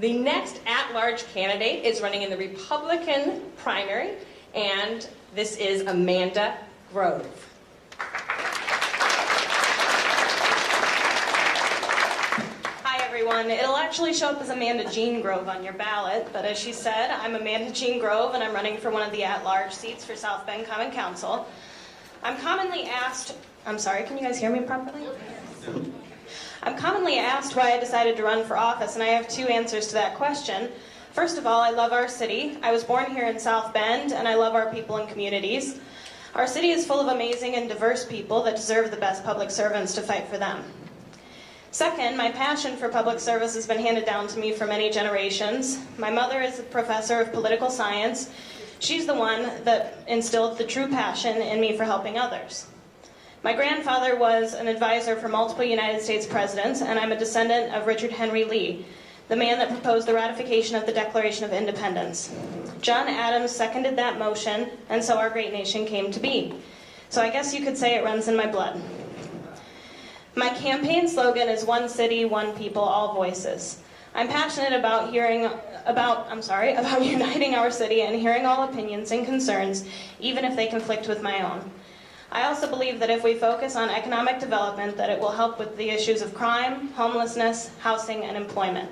The next at-large candidate is running in the Republican primary, and this is Amanda Grove. Hi everyone. It'll actually show up as Amanda Jean Grove on your ballot, but as she said, I'm Amanda Jean Grove and I'm running for one of the at-large seats for South Bend Common Council. I'm commonly asked, I'm sorry, can you guys hear me properly? I'm commonly asked why I decided to run for office, and I have two answers to that question. First of all, I love our city. I was born here in South Bend, and I love our people and communities. Our city is full of amazing and diverse people that deserve the best public servants to fight for them. Second, my passion for public service has been handed down to me for many generations. My mother is a professor of political science. She's the one that instilled the true passion in me for helping others. My grandfather was an advisor for multiple United States presidents, and I'm a descendant of Richard Henry Lee, the man that proposed the ratification of the Declaration of Independence. John Adams seconded that motion, and so our great nation came to be. So I guess you could say it runs in my blood. My campaign slogan is one city, one people, all voices. I'm passionate about uniting our city and hearing all opinions and concerns, even if they conflict with my own. I also believe that if we focus on economic development, that it will help with the issues of crime, homelessness, housing, and employment.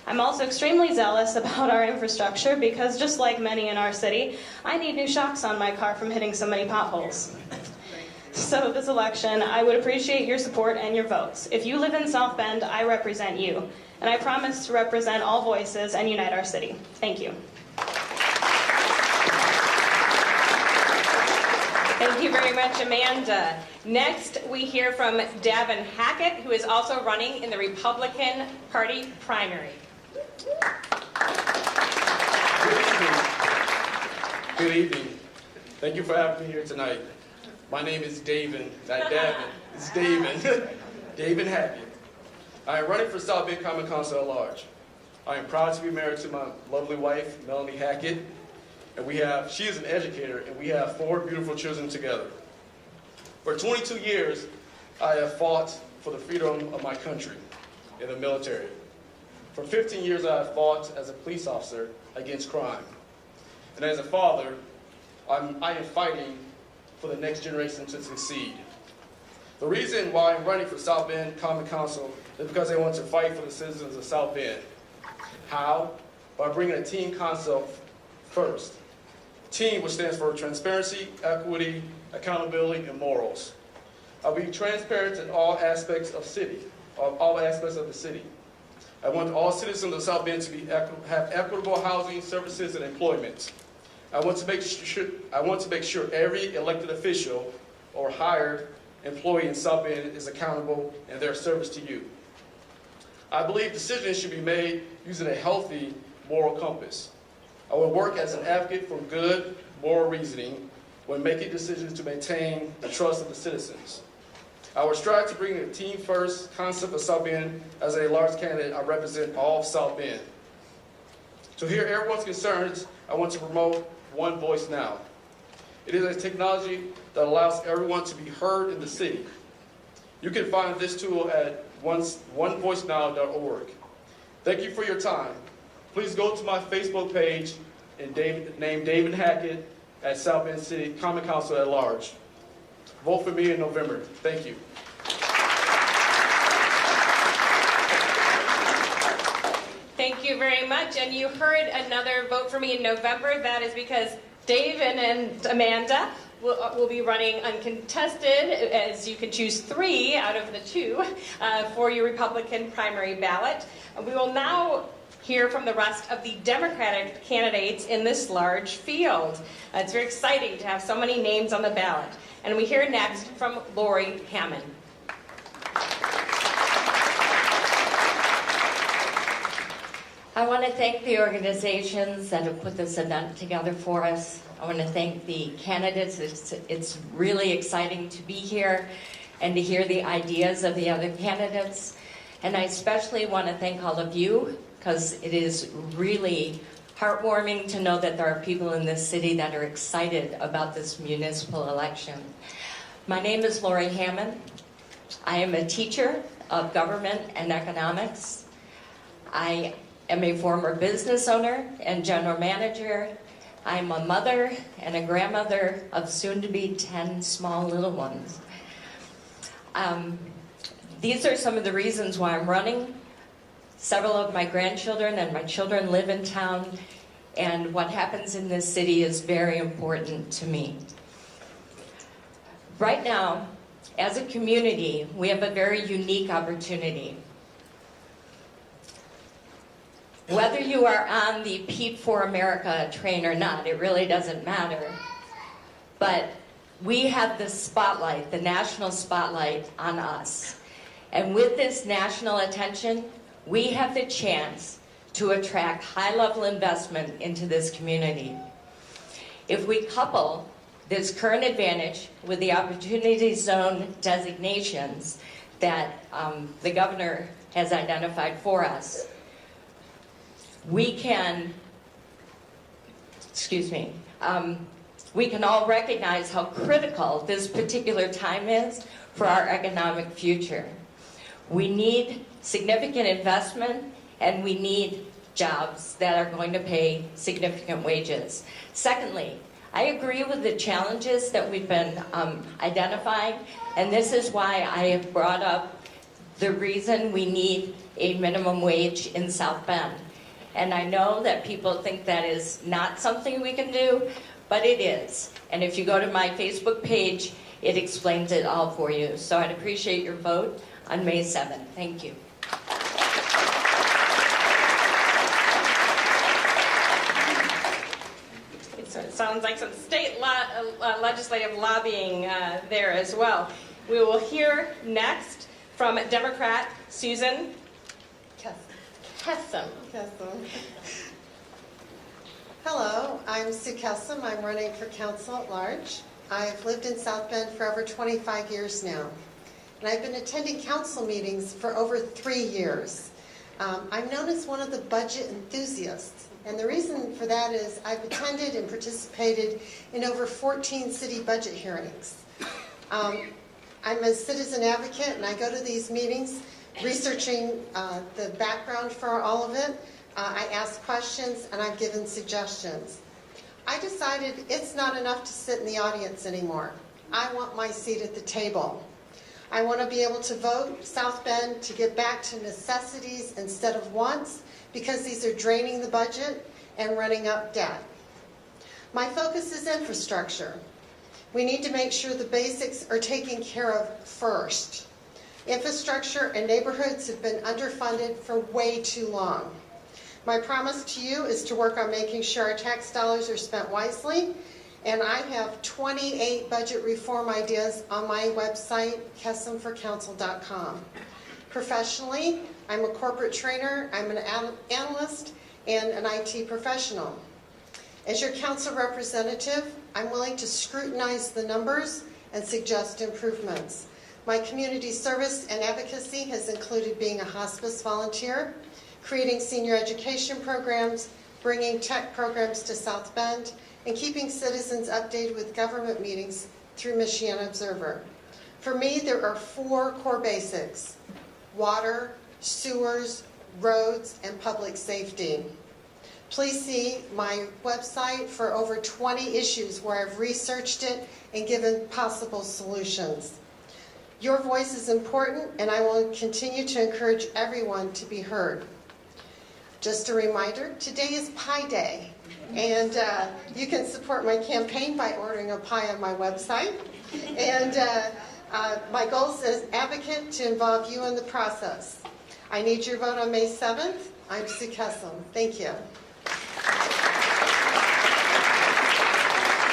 I'm also extremely zealous about our infrastructure because, just like many in our city, I need new shocks on my car from hitting so many potholes. So this election, I would appreciate your support and your votes. If you live in South Bend, I represent you, and I promise to represent all voices and unite our city. Thank you. Thank you very much, Amanda. Next, we hear from Davin Hackett, who is also running in the Republican Party primary. Good evening. Thank you for having me here tonight. My name is Davin, not Davin. It's Davin. Davin Hackett. I am running for South Bend Common Council at large. I am proud to be married to my lovely wife, Melanie Hackett. And she is an educator, and we have 4 beautiful children together. For 22 years, I have fought for the freedom of my country in the military. For 15 years, I have fought as a police officer against crime. And as a father, I am fighting for the next generation to succeed. The reason why I'm running for South Bend Common Council is because I want to fight for the citizens of South Bend. How? By bringing a team concept first. Team, which stands for transparency, equity, accountability, and morals. I'll be transparent in all aspects of the city. I want all citizens of South Bend to have equitable housing, services, and employment. I want to make sure every elected official or hired employee in South Bend is accountable in their service to you. I believe decisions should be made using a healthy moral compass. I will work as an advocate for good moral reasoning when making decisions to maintain the trust of the citizens. I will strive to bring a team-first concept of South Bend. As a large candidate, I represent all of South Bend. To hear everyone's concerns, I want to promote One Voice Now. It is a technology that allows everyone to be heard in the city. You can find this tool at onevoicenow.org. Thank you for your time. Please go to my Facebook page and name David Hackett at South Bend City Common Council at large. Vote for me in November. Thank you. Thank you very much. And you heard another vote for me in November. That is because David and Amanda will be running uncontested, as you can choose 3 out of the 2 for your Republican primary ballot. We will now hear from the rest of the Democratic candidates in this large field. It's very exciting to have so many names on the ballot. And we hear next from Laurie Hammond. I want to thank the organizations that have put this event together for us. I want to thank the candidates. It's really exciting to be here and to hear the ideas of the other candidates. And I especially want to thank all of you, because it is really heartwarming to know that there are people in this city that are excited about this municipal election. My name is Laurie Hammond. I am a teacher of government and economics. I am a former business owner and general manager. I'm a mother and a grandmother of soon-to-be 10 small little ones. These are some of the reasons why I'm running. Several of my grandchildren and my children live in town, and what happens in this city is very important to me. Right now, as a community, we have a very unique opportunity. Whether you are on the Pete for America train or not, it really doesn't matter. But we have the spotlight, the national spotlight on us. And with this national attention, we have the chance to attract high-level investment into this community. If we couple this current advantage with the Opportunity Zone designations that the governor has identified for us, we can, we can all recognize how critical this particular time is for our economic future. We need significant investment, and we need jobs that are going to pay significant wages. Secondly, I agree with the challenges that we've been identifying, and this is why I have brought up the reason we need a minimum wage in South Bend. And I know that people think that is not something we can do, but it is. And if you go to my Facebook page, it explains it all for you. So I'd appreciate your vote on May 7th. Thank you. It sounds like some state legislative lobbying there as well. We will hear next from Democrat Susan Kessam. Hello, I'm Sue Kessam. I'm running for council at large. I've lived in South Bend for over 25 years now, and I've been attending council meetings for over 3 years. I'm known as one of the budget enthusiasts, and the reason for that is I've attended and participated in over 14 city budget hearings. I'm a citizen advocate, and I go to these meetings researching the background for all of it. I ask questions, and I've given suggestions. I decided it's not enough to sit in the audience anymore. I want my seat at the table. I want to be able to vote South Bend to get back to necessities instead of wants, because these are draining the budget and running up debt. My focus is infrastructure. We need to make sure the basics are taken care of first. Infrastructure and neighborhoods have been underfunded for way too long. My promise to you is to work on making sure our tax dollars are spent wisely, and I have 28 budget reform ideas on my website, kessamforcouncil.com. Professionally, I'm a corporate trainer, I'm an analyst, and an IT professional. As your council representative, I'm willing to scrutinize the numbers and suggest improvements. My community service and advocacy has included being a hospice volunteer, creating senior education programs, bringing tech programs to South Bend, and keeping citizens updated with government meetings through Michiana Observer. For me, there are 4 core basics: water, sewers, roads, and public safety. Please see my website for over 20 issues where I've researched it and given possible solutions. Your voice is important, and I will continue to encourage everyone to be heard. Just a reminder, today is Pie Day, and you can support my campaign by ordering a pie on my website. And my goal is as advocate to involve you in the process. I need your vote on May 7th. I'm Sue Kessam. Thank you.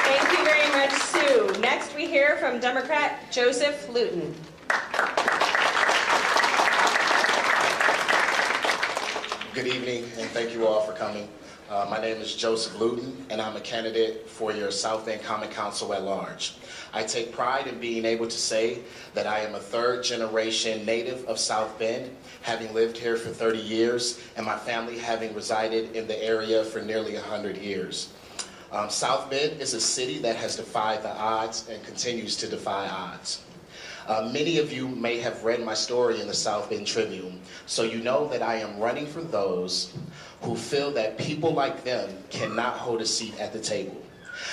Thank you very much, Sue. Next we hear from Democrat Joseph Luton. Good evening, and thank you all for coming. My name is Joseph Luton, and I'm a candidate for your South Bend Common Council at large. I take pride in being able to say that I am a third-generation native of South Bend, having lived here for 30 years, and my family having resided in the area for nearly 100 years. South Bend is a city that has defied the odds and continues to defy odds. Many of you may have read my story in the South Bend Tribune, so you know that I am running for those who feel that people like them cannot hold a seat at the table.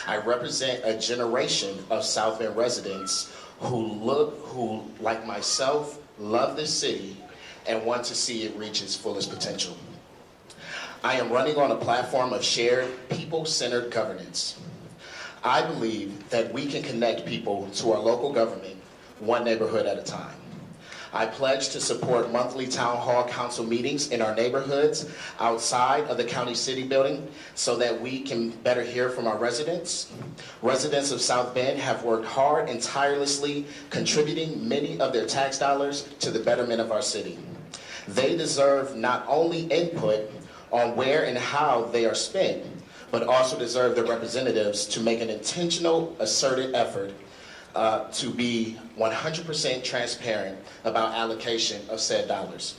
I represent a generation of South Bend residents who, like myself, love this city and want to see it reach its fullest potential. I am running on a platform of shared, people-centered governance. I believe that we can connect people to our local government one neighborhood at a time. I pledge to support monthly town hall council meetings in our neighborhoods outside of the county city building so that we can better hear from our residents. Residents of South Bend have worked hard and tirelessly contributing many of their tax dollars to the betterment of our city. They deserve not only input on where and how they are spent, but also deserve the representatives to make an intentional, asserted effort to be 100% transparent about allocation of said dollars.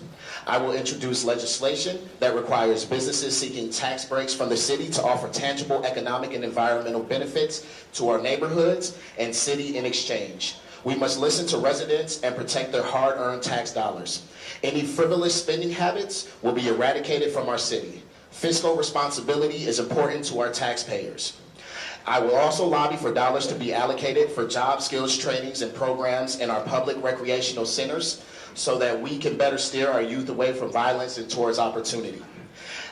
I will introduce legislation that requires businesses seeking tax breaks from the city to offer tangible economic and environmental benefits to our neighborhoods and city in exchange. We must listen to residents and protect their hard-earned tax dollars. Any frivolous spending habits will be eradicated from our city. Fiscal responsibility is important to our taxpayers. I will also lobby for dollars to be allocated for job skills trainings and programs in our public recreational centers so that we can better steer our youth away from violence and towards opportunity.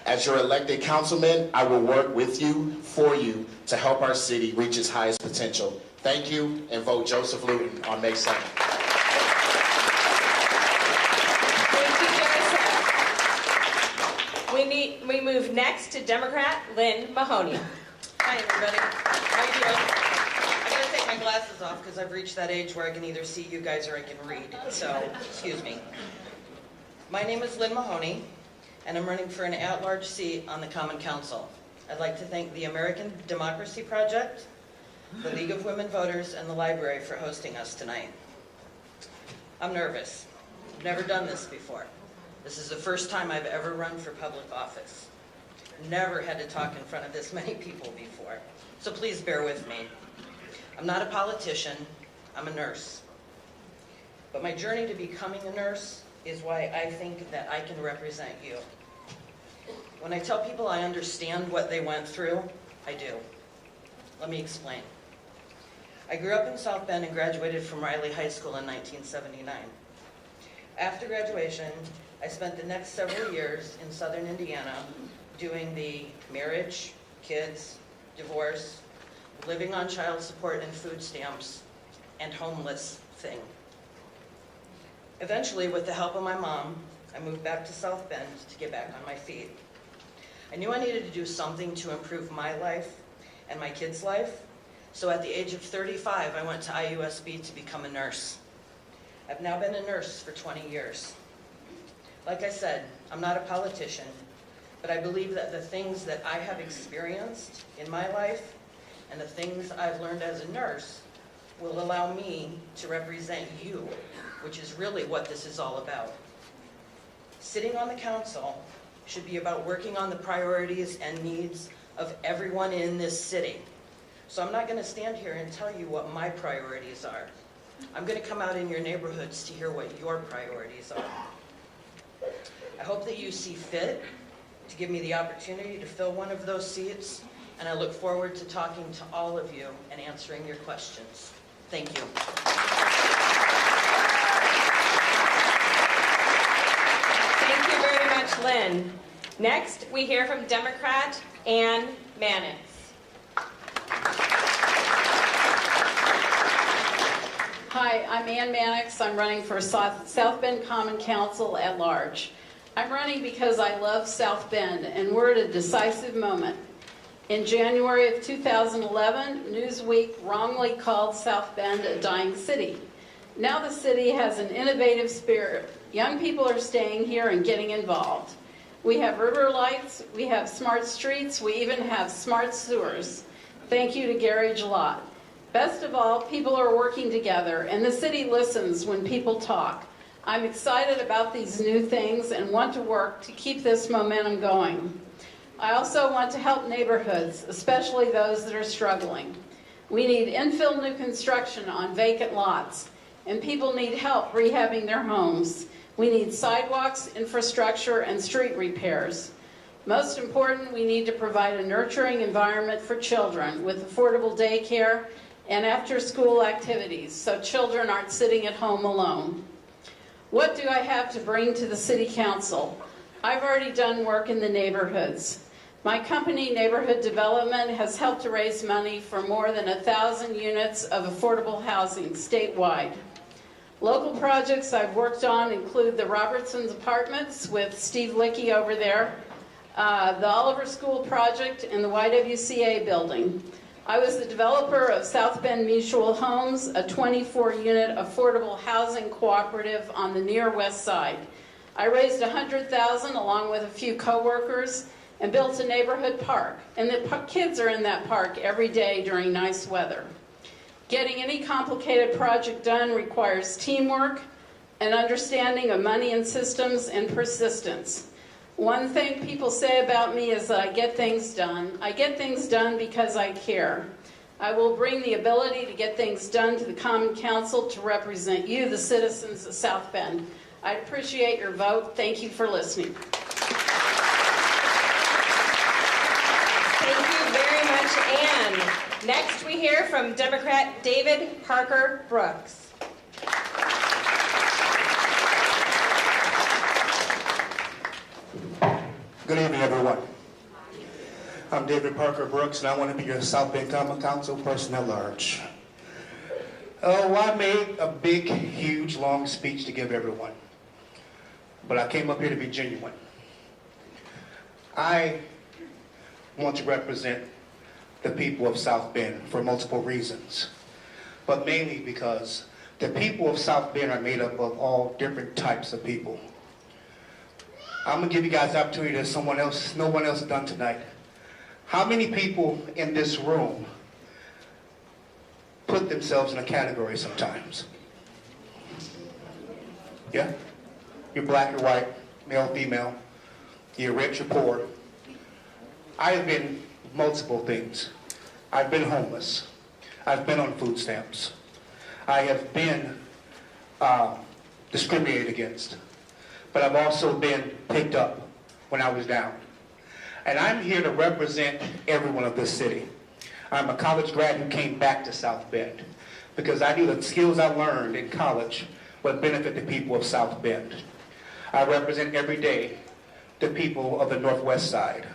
As your elected councilman, I will work with you, for you, to help our city reach its highest potential. Thank you, and vote Joseph Luton on May 2nd. We move next to Democrat Lynn Mahoney. Hi, everybody. How you doing? I gotta take my glasses off because I've reached that age where I can either see you guys or I can read. So, excuse me. My name is Lynn Mahoney, and I'm running for an at-large seat on the Common Council. I'd like to thank the American Democracy Project, the League of Women Voters, and the library for hosting us tonight. I'm nervous. I've never done this before. This is the first time I've ever run for public office. Never had to talk in front of this many people before, so please bear with me. I'm not a politician, I'm a nurse. But my journey to becoming a nurse is why I think that I can represent you. When I tell people I understand what they went through, I do. Let me explain. I grew up in South Bend and graduated from Riley High School in 1979. After graduation, I spent the next several years in southern Indiana doing the marriage, kids, divorce, living on child support and food stamps, and homeless thing. Eventually, with the help of my mom, I moved back to South Bend to get back on my feet. I knew I needed to do something to improve my life and my kids' life, so at the age of 35, I went to IUSB to become a nurse. I've now been a nurse for 20 years. Like I said, I'm not a politician, but I believe that the things that I have experienced in my life and the things I've learned as a nurse will allow me to represent you, which is really what this is all about. Sitting on the council should be about working on the priorities and needs of everyone in this city. So I'm not going to stand here and tell you what my priorities are. I'm going to come out in your neighborhoods to hear what your priorities are. I hope that you see fit to give me the opportunity to fill one of those seats, and I look forward to talking to all of you and answering your questions. Thank you. Thank you very much, Lynn. Next, we hear from Democrat Mannix. Hi, I'm Ann Mannix. I'm running for South Bend Common Council at large. I'm running because I love South Bend, and we're at a decisive moment. In January of 2011, Newsweek wrongly called South Bend a dying city. Now the city has an innovative spirit. Young people are staying here and getting involved. We have river lights, we have smart streets, we even have smart sewers. Thank you to Gary Gelot. Best of all, people are working together, and the city listens when people talk. I'm excited about these new things and want to work to keep this momentum going. I also want to help neighborhoods, especially those that are struggling. We need infill new construction on vacant lots, and people need help rehabbing their homes. We need sidewalks, infrastructure, and street repairs. Most important, we need to provide a nurturing environment for children with affordable daycare and after-school activities so children aren't sitting at home alone. What do I have to bring to the City Council? I've already done work in the neighborhoods. My company, Neighborhood Development, has helped to raise money for more than 1,000 units of affordable housing statewide. Local projects I've worked on include the Robertson's Apartments with Steve Lickey over there, the Oliver School project, and the YWCA building. I was the developer of South Bend Mutual Homes, a 24-unit affordable housing cooperative on the near west side. I raised $100,000 along with a few co-workers and built a neighborhood park. And the kids are in that park every day during nice weather. Getting any complicated project done requires teamwork, an understanding of money and systems, and persistence. One thing people say about me is that I get things done. I get things done because I care. I will bring the ability to get things done to the Common Council to represent you, the citizens of South Bend. I appreciate your vote. Thank you for listening. Thank you very much, Ann. Next, we hear from Democrat David Parker Brooks. Good evening, everyone. I'm David Parker Brooks, and I want to be your South Bend Common Council person at large. Oh, I made a big, huge, long speech to give everyone, but I came up here to be genuine. I want to represent the people of South Bend for multiple reasons, but mainly because the people of South Bend are made up of all different types of people. I'm going to give you guys the opportunity that no one else has done tonight. How many people in this room put themselves in a category sometimes? Yeah? You're black or white, male, female. You're rich or poor. I have been multiple things. I've been homeless. I've been on food stamps. I have been discriminated against. But I've also been picked up when I was down. And I'm here to represent everyone of this city. I'm a college grad who came back to South Bend because I knew the skills I learned in college would benefit the people of South Bend. I represent every day the people of the Northwest Side.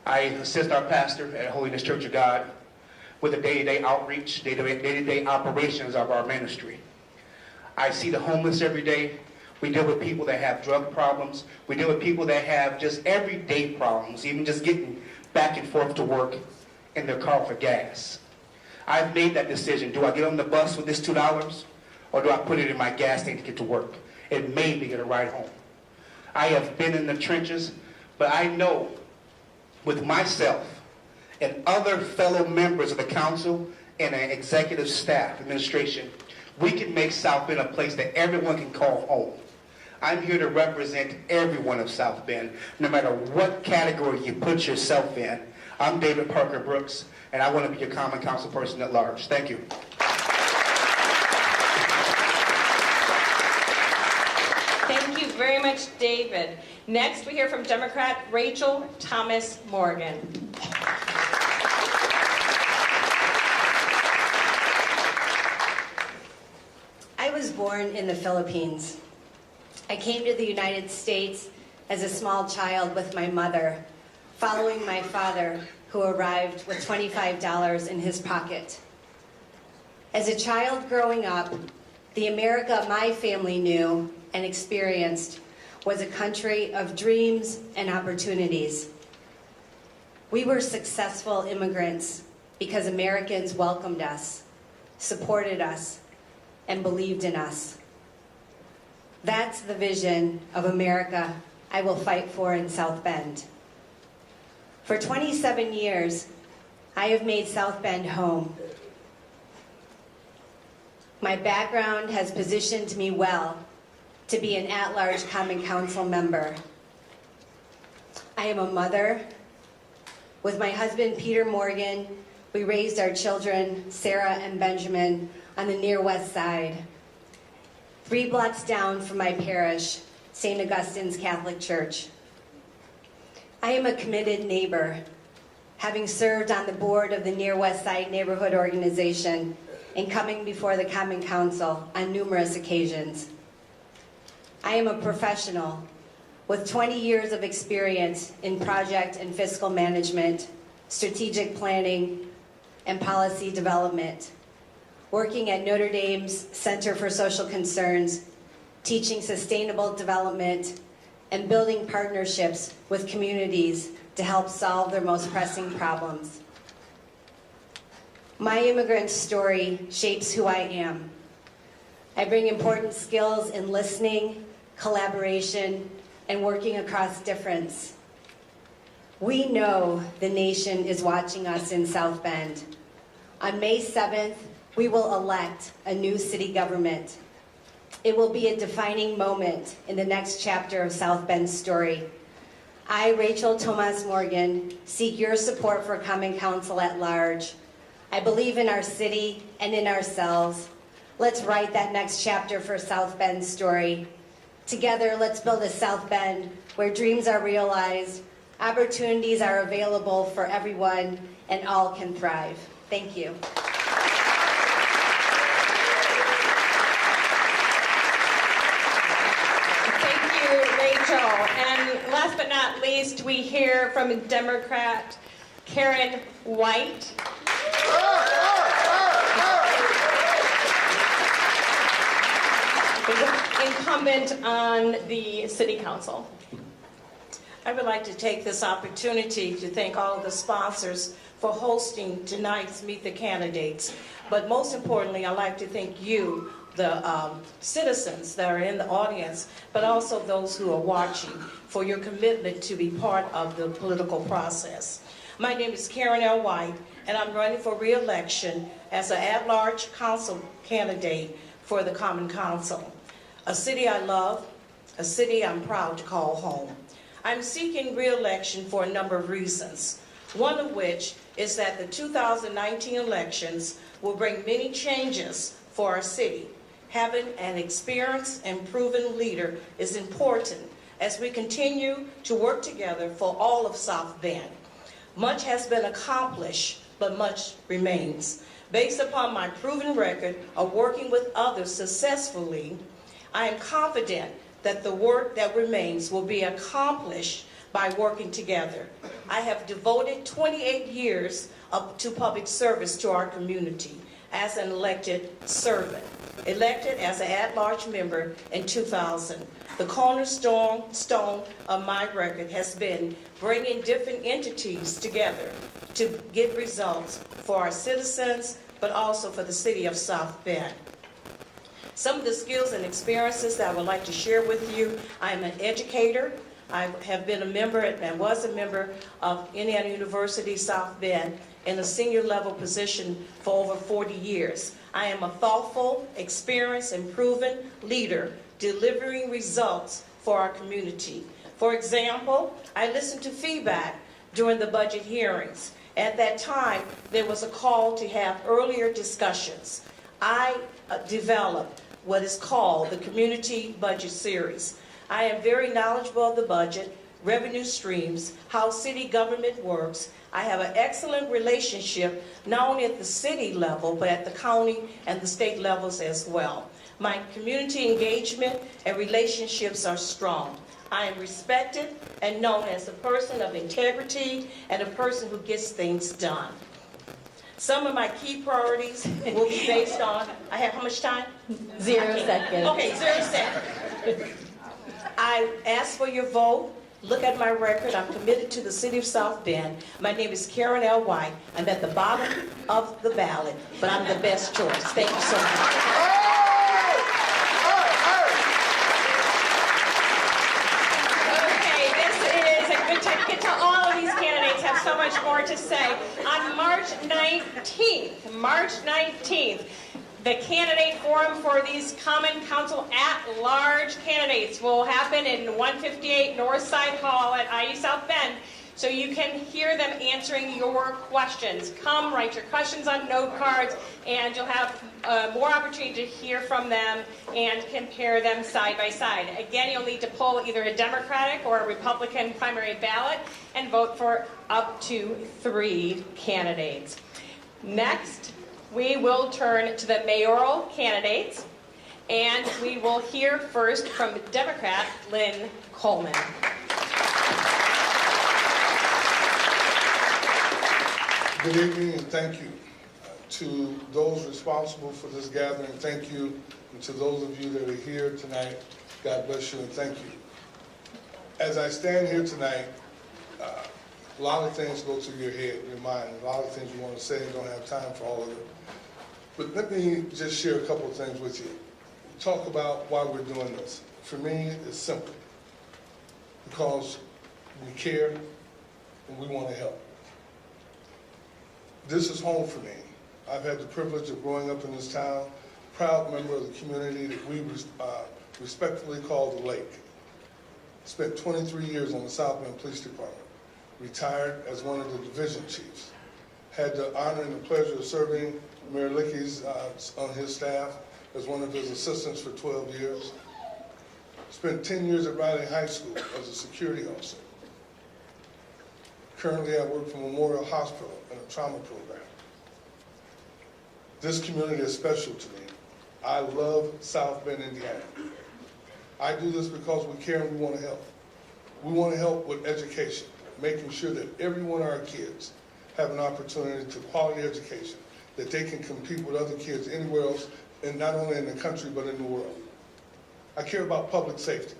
I assist our pastor at Holiness Church of God with the day-to-day outreach, day-to-day operations of our ministry. I see the homeless every day. We deal with people that have drug problems. We deal with people that have just everyday problems, even just getting back and forth to work in their car for gas. I've made that decision. Do I get on the bus with this $2 or do I put it in my gas tank to get to work? It may be get a ride home. I have been in the trenches, but I know with myself and other fellow members of the council and an executive staff, administration, we can make South Bend a place that everyone can call home. I'm here to represent everyone of South Bend, no matter what category you put yourself in. I'm David Parker Brooks, and I want to be your Common Council person at large. Thank you. Thank you very much, David. Next, we hear from Democrat Rachel Thomas Morgan. I was born in the Philippines. I came to the United States as a small child with my mother, following my father, who arrived with $25 in his pocket. As a child growing up, the America my family knew and experienced was a country of dreams and opportunities. We were successful immigrants because Americans welcomed us, supported us, and believed in us. That's the vision of America I will fight for in South Bend. For 27 years, I have made South Bend home. My background has positioned me well to be an at-large Common Council member. I am a mother. With my husband, Peter Morgan, we raised our children, Sarah and Benjamin, on the near west side, 3 blocks down from my parish, St. Augustine's Catholic Church. I am a committed neighbor, having served on the board of the Near West Side Neighborhood Organization and coming before the Common Council on numerous occasions. I am a professional with 20 years of experience in project and fiscal management, strategic planning, and policy development, working at Notre Dame's Center for Social Concerns, teaching sustainable development, and building partnerships with communities to help solve their most pressing problems. My immigrant story shapes who I am. I bring important skills in listening, collaboration, and working across difference. We know the nation is watching us in South Bend. On May 7th, we will elect a new city government. It will be a defining moment in the next chapter of South Bend's story. I, Rachel Tomas Morgan, seek your support for Common Council at large. I believe in our city and in ourselves. Let's write that next chapter for South Bend's story. Together, let's build a South Bend where dreams are realized, opportunities are available for everyone, and all can thrive. Thank you. And last but not least, we hear from Democrat Karen White. Incumbent on the City Council. I would like to take this opportunity to thank all of the sponsors for hosting tonight's Meet the Candidates. But most importantly, I'd like to thank you, the citizens that are in the audience, but also those who are watching, for your commitment to be part of the political process. My name is Karen L. White, and I'm running for re-election as an at-large council candidate for the Common Council. A city I love, a city I'm proud to call home. I'm seeking re-election for a number of reasons, one of which is that the 2019 elections will bring many changes for our city. Having an experienced and proven leader is important as we continue to work together for all of South Bend. Much has been accomplished, but much remains. Based upon my proven record of working with others successfully, I am confident that the work that remains will be accomplished by working together. I have devoted 28 years to public service to our community as an elected servant. Elected as an at-large member in 2000. The cornerstone of my record has been bringing different entities together to get results for our citizens, but also for the city of South Bend. Some of the skills and experiences that I would like to share with you: I am an educator. I have been a member and was a member of Indiana University South Bend in a senior level position for over 40 years. I am a thoughtful, experienced, and proven leader delivering results for our community. For example, I listened to feedback during the budget hearings. At that time, there was a call to have earlier discussions. I developed what is called the Community Budget Series. I am very knowledgeable of the budget, revenue streams, how city government works. I have an excellent relationship, not only at the city level, but at the county and the state levels as well. My community engagement and relationships are strong. I am respected and known as a person of integrity and a person who gets things done. Some of my key priorities will be based on, I have how much time? 0 seconds. Okay, 0 seconds. I ask for your vote. Look at my record. I'm committed to the city of South Bend. My name is Karen L. White. I'm at the bottom of the ballot, but I'm the best choice. Thank you so much. Okay, this is a good time to get to all of these candidates. Have so much more to say. On March 19th, the candidate forum for these Common Council at-large candidates will happen in 158 Northside Hall at IU South Bend, so you can hear them answering your questions. Come, write your questions on note cards, and you'll have more opportunity to hear from them and compare them side by side. Again, you'll need to pull either a Democratic or a Republican primary ballot and vote for up to 3 candidates. Next, we will turn to the mayoral candidates, and we will hear first from Democrat Lynn Coleman. Good evening and thank you to those responsible for this gathering. Thank you, and to those of you that are here tonight, God bless you and thank you. As I stand here tonight, a lot of things go through your head, your mind, a lot of things you want to say, you don't have time for all of it. But let me just share a couple of things with you. Talk about why we're doing this. For me, it's simple. Because we care and we want to help. This is home for me. I've had the privilege of growing up in this town, proud member of the community that we respectfully call the Lake. Spent 23 years on the South Bend Police Department. Retired as one of the division chiefs. Had the honor and the pleasure of serving Mayor Licky's on his staff as one of his assistants for 12 years. Spent 10 years at Riley High School as a security officer. Currently, I work for Memorial Hospital in a trauma program. This community is special to me. I love South Bend, Indiana. I do this because we care and we want to help. We want to help with education, making sure that every one of our kids have an opportunity to quality education, that they can compete with other kids anywhere else, and not only in the country, but in the world. I care about public safety.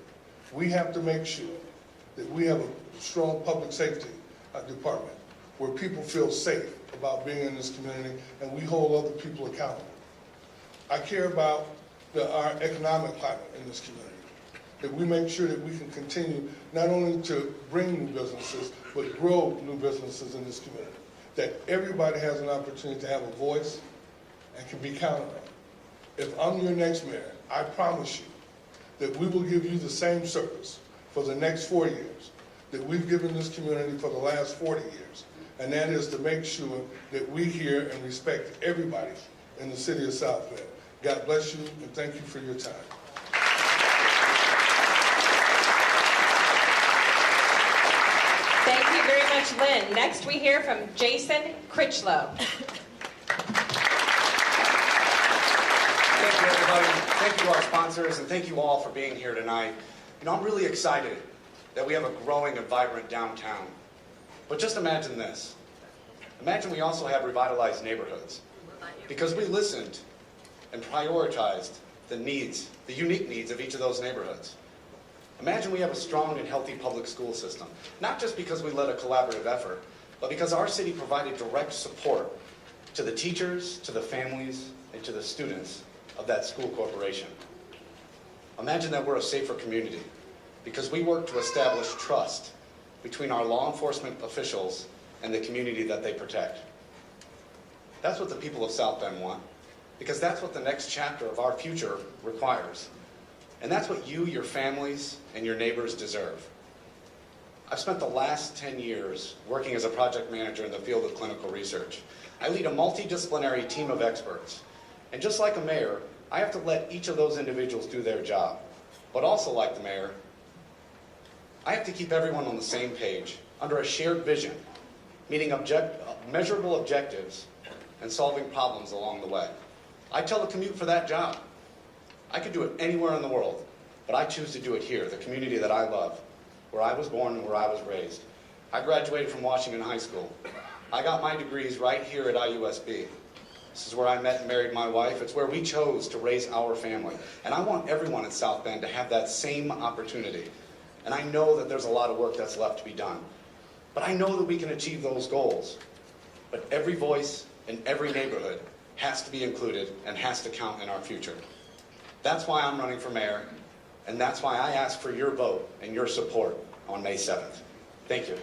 We have to make sure that we have a strong public safety department where people feel safe about being in this community and we hold other people accountable. I care about our economic climate in this community, that we make sure that we can continue not only to bring new businesses, but grow new businesses in this community, that everybody has an opportunity to have a voice and can be counted on. If I'm your next mayor, I promise you that we will give you the same service for the next 4 years that we've given this community for the last 40 years. And that is to make sure that we hear and respect everybody in the city of South Bend. God bless you and thank you for your time. Thank you very much, Lynn. Next, we hear from Jason Critchlow. Thank you, everybody. Thank you to our sponsors, and thank you all for being here tonight. You know, I'm really excited that we have a growing and vibrant downtown. But just imagine this. Imagine we also have revitalized neighborhoods. Because we listened and prioritized the needs, the unique needs of each of those neighborhoods. Imagine we have a strong and healthy public school system. Not just because we led a collaborative effort, but because our city provided direct support to the teachers, to the families, and to the students of that school corporation. Imagine that we're a safer community because we work to establish trust between our law enforcement officials and the community that they protect. That's what the people of South Bend want, because that's what the next chapter of our future requires. And that's what you, your families, and your neighbors deserve. I've spent the last 10 years working as a project manager in the field of clinical research. I lead a multidisciplinary team of experts. And just like a mayor, I have to let each of those individuals do their job. But also like the mayor, I have to keep everyone on the same page, under a shared vision, meeting measurable objectives and solving problems along the way. I telecommute for that job. I could do it anywhere in the world, but I choose to do it here, the community that I love, where I was born and where I was raised. I graduated from Washington High School. I got my degrees right here at IUSB. This is where I met and married my wife. It's where we chose to raise our family. And I want everyone in South Bend to have that same opportunity. And I know that there's a lot of work that's left to be done. But I know that we can achieve those goals. But every voice in every neighborhood has to be included and has to count in our future. That's why I'm running for mayor, and that's why I ask for your vote and your support on May 7th. Thank you.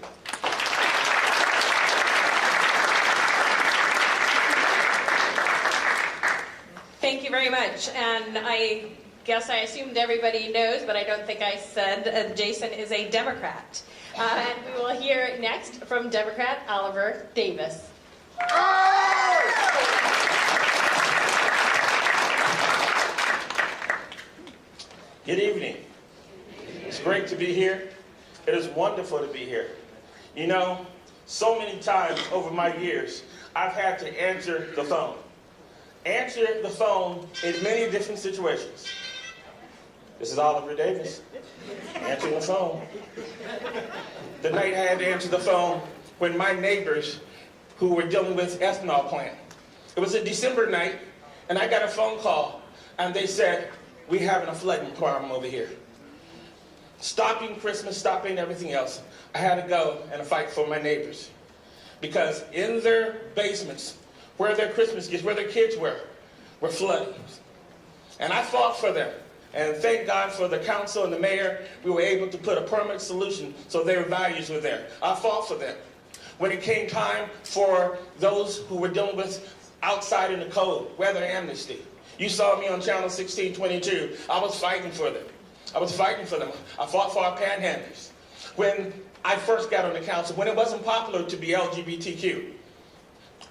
Thank you very much. And I guess I assumed everybody knows, but I don't think I said Jason is a Democrat. And we will hear next from Democrat Oliver Davis. Good evening. It's great to be here. It is wonderful to be here. You know, so many times over my years, I've had to answer the phone. Answer the phone in many different situations. This is Oliver Davis, answering the phone. The night I had to answer the phone when my neighbors who were dealing with ethanol plant. It was a December night, and I got a phone call, and they said, "We're having a flooding problem over here." Stopping Christmas, stopping everything else, I had to go and fight for my neighbors. Because in their basements, where their Christmas gifts, where their kids were flooding. And I fought for them. And thank God for the council and the mayor, we were able to put a permanent solution so their values were there. I fought for them. When it came time for those who were dealing with outside in the cold, weather amnesty. You saw me on Channel 1622. I was fighting for them. I was fighting for them. I fought for our panhandlers. When I first got on the council, when it wasn't popular to be LGBTQ,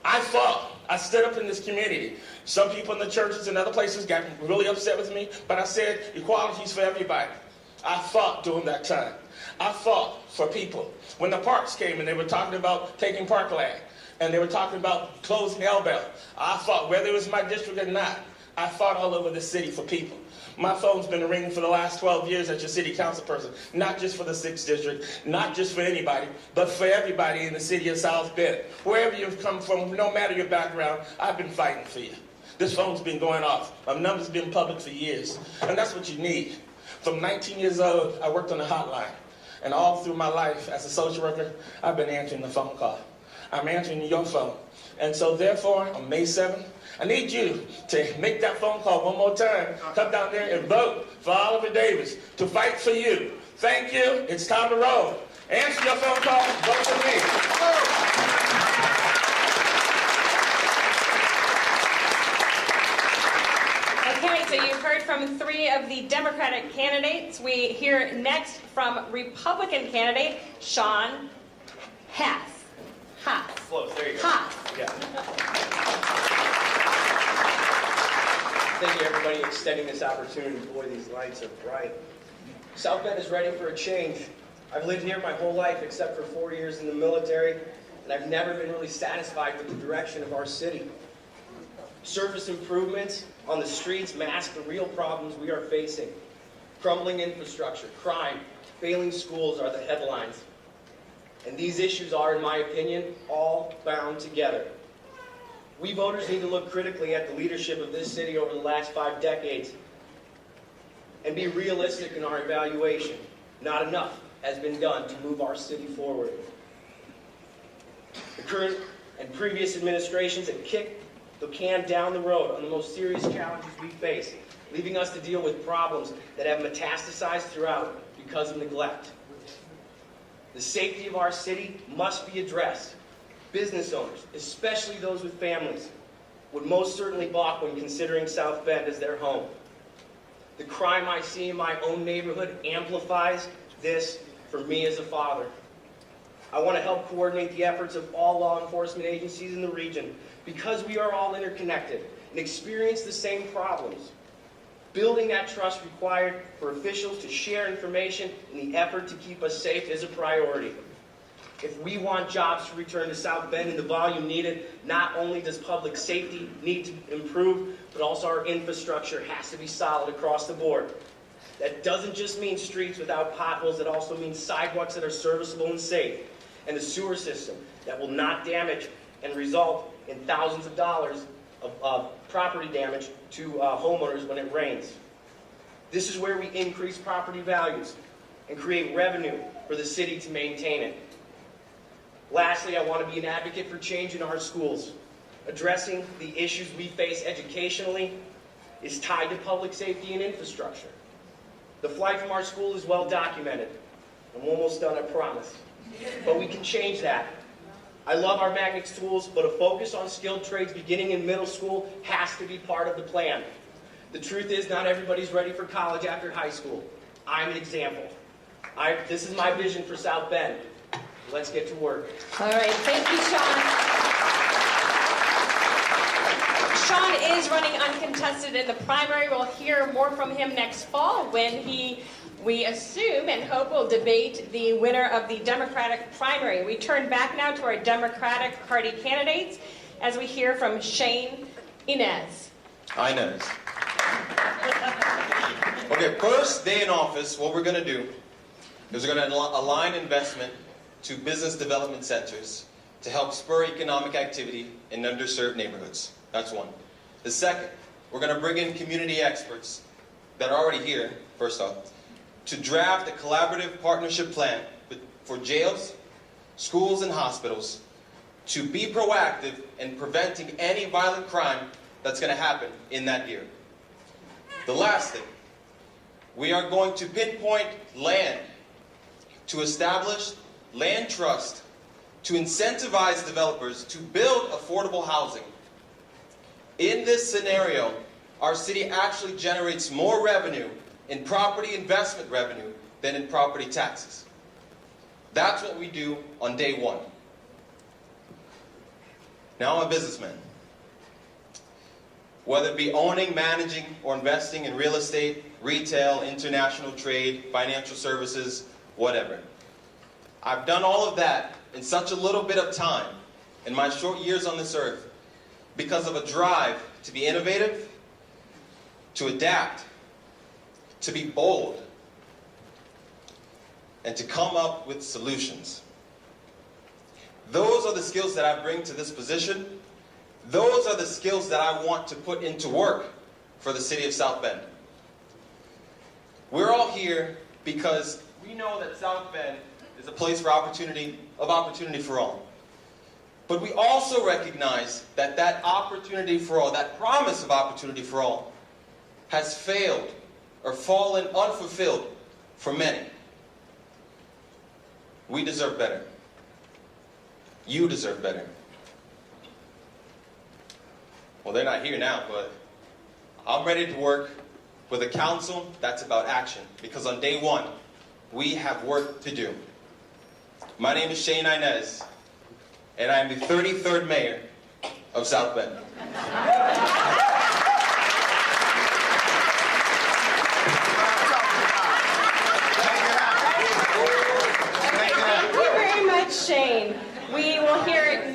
I fought. I stood up in this community. Some people in the churches and other places got really upset with me, but I said equality is for everybody. I fought during that time. I fought for people. When the parks came and they were talking about taking parkland, and they were talking about closing L-Bell, I fought, whether it was my district or not. I fought all over the city for people. My phone's been ringing for the last 12 years as your city council person, not just for the 6th district, not just for anybody, but for everybody in the city of South Bend. Wherever you've come from, no matter your background, I've been fighting for you. This phone's been going off. My number's been public for years, and that's what you need. From 19 years old, I worked on the hotline, and all through my life as a social worker, I've been answering the phone call. I'm answering your phone. And so therefore, on May 7th, I need you to make that phone call one more time. Come down there and vote for Oliver Davis to fight for you. Thank you. It's time to roll. Answer your phone call. Vote for me. Okay, so you've heard from 3 of the Democratic candidates. We hear next from Republican candidate Sean Haas. Close, there you go. Yeah. Thank you, everybody, extending this opportunity. Boy, these lights are bright. South Bend is ready for a change. I've lived here my whole life except for 4 years in the military, and I've never been really satisfied with the direction of our city. Surface improvements on the streets mask the real problems we are facing. Crumbling infrastructure, crime, failing schools are the headlines. And these issues are, in my opinion, all bound together. We voters need to look critically at the leadership of this city over the last 5 decades and be realistic in our evaluation. Not enough has been done to move our city forward. The current and previous administrations have kicked the can down the road on the most serious challenges we face, leaving us to deal with problems that have metastasized throughout because of neglect. The safety of our city must be addressed. Business owners, especially those with families, would most certainly balk when considering South Bend as their home. The crime I see in my own neighborhood amplifies this for me as a father. I want to help coordinate the efforts of all law enforcement agencies in the region because we are all interconnected and experience the same problems. Building that trust required for officials to share information in the effort to keep us safe is a priority. If we want jobs to return to South Bend in the volume needed, not only does public safety need to improve, but also our infrastructure has to be solid across the board. That doesn't just mean streets without potholes, it also means sidewalks that are serviceable and safe, and a sewer system that will not damage and result in thousands of dollars of property damage to homeowners when it rains. This is where we increase property values and create revenue for the city to maintain it. Lastly, I want to be an advocate for change in our schools. Addressing the issues we face educationally is tied to public safety and infrastructure. The flight from our school is well documented. I'm almost done, I promise. But we can change that. I love our Mannix tools, but a focus on skilled trades beginning in middle school has to be part of the plan. The truth is, not everybody's ready for college after high school. I'm an example. This is my vision for South Bend. Let's get to work. All right, thank you, Sean. Sean is running uncontested in the primary. We'll hear more from him next fall when we assume and hope will debate the winner of the Democratic primary. We turn back now to our Democratic Party candidates as we hear from Shane Inez. Inez. Okay, first day in office, what we're going to do is we're going to align investment to business development centers to help spur economic activity in underserved neighborhoods. That's one. The second, we're going to bring in community experts that are already here, first off, to draft a collaborative partnership plan for jails, schools, and hospitals to be proactive in preventing any violent crime that's going to happen in that year. The last thing, we are going to pinpoint land to establish land trust to incentivize developers to build affordable housing. In this scenario, our city actually generates more revenue in property investment revenue than in property taxes. That's what we do on day one. Now I'm a businessman. Whether it be owning, managing, or investing in real estate, retail, international trade, financial services, whatever. I've done all of that in such a little bit of time in my short years on this earth because of a drive to be innovative, to adapt, to be bold, and to come up with solutions. Those are the skills that I bring to this position. Those are the skills that I want to put into work for the city of South Bend. We're all here because we know that South Bend is a place for opportunity for all. But we also recognize that that opportunity for all, that promise of opportunity for all, has failed or fallen unfulfilled for many. We deserve better. You deserve better. Well, they're not here now, but I'm ready to work with a council that's about action, because on day one, we have work to do. My name is Shane Inez, and I am the 33rd mayor of South Bend. Thank you very much, Shane. We will hear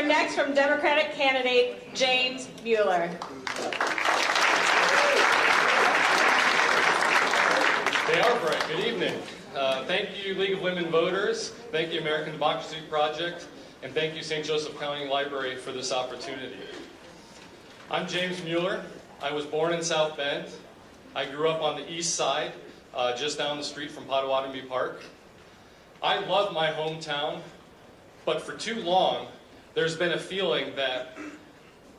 next from Democratic candidate James Mueller. They are bright. Good evening. Thank you, League of Women Voters. Thank you, American Democracy Project. And thank you, St. Joseph County Library, for this opportunity. I'm James Mueller. I was born in South Bend. I grew up on the east side, just down the street from Potawatomi Park. I love my hometown, but for too long, there's been a feeling that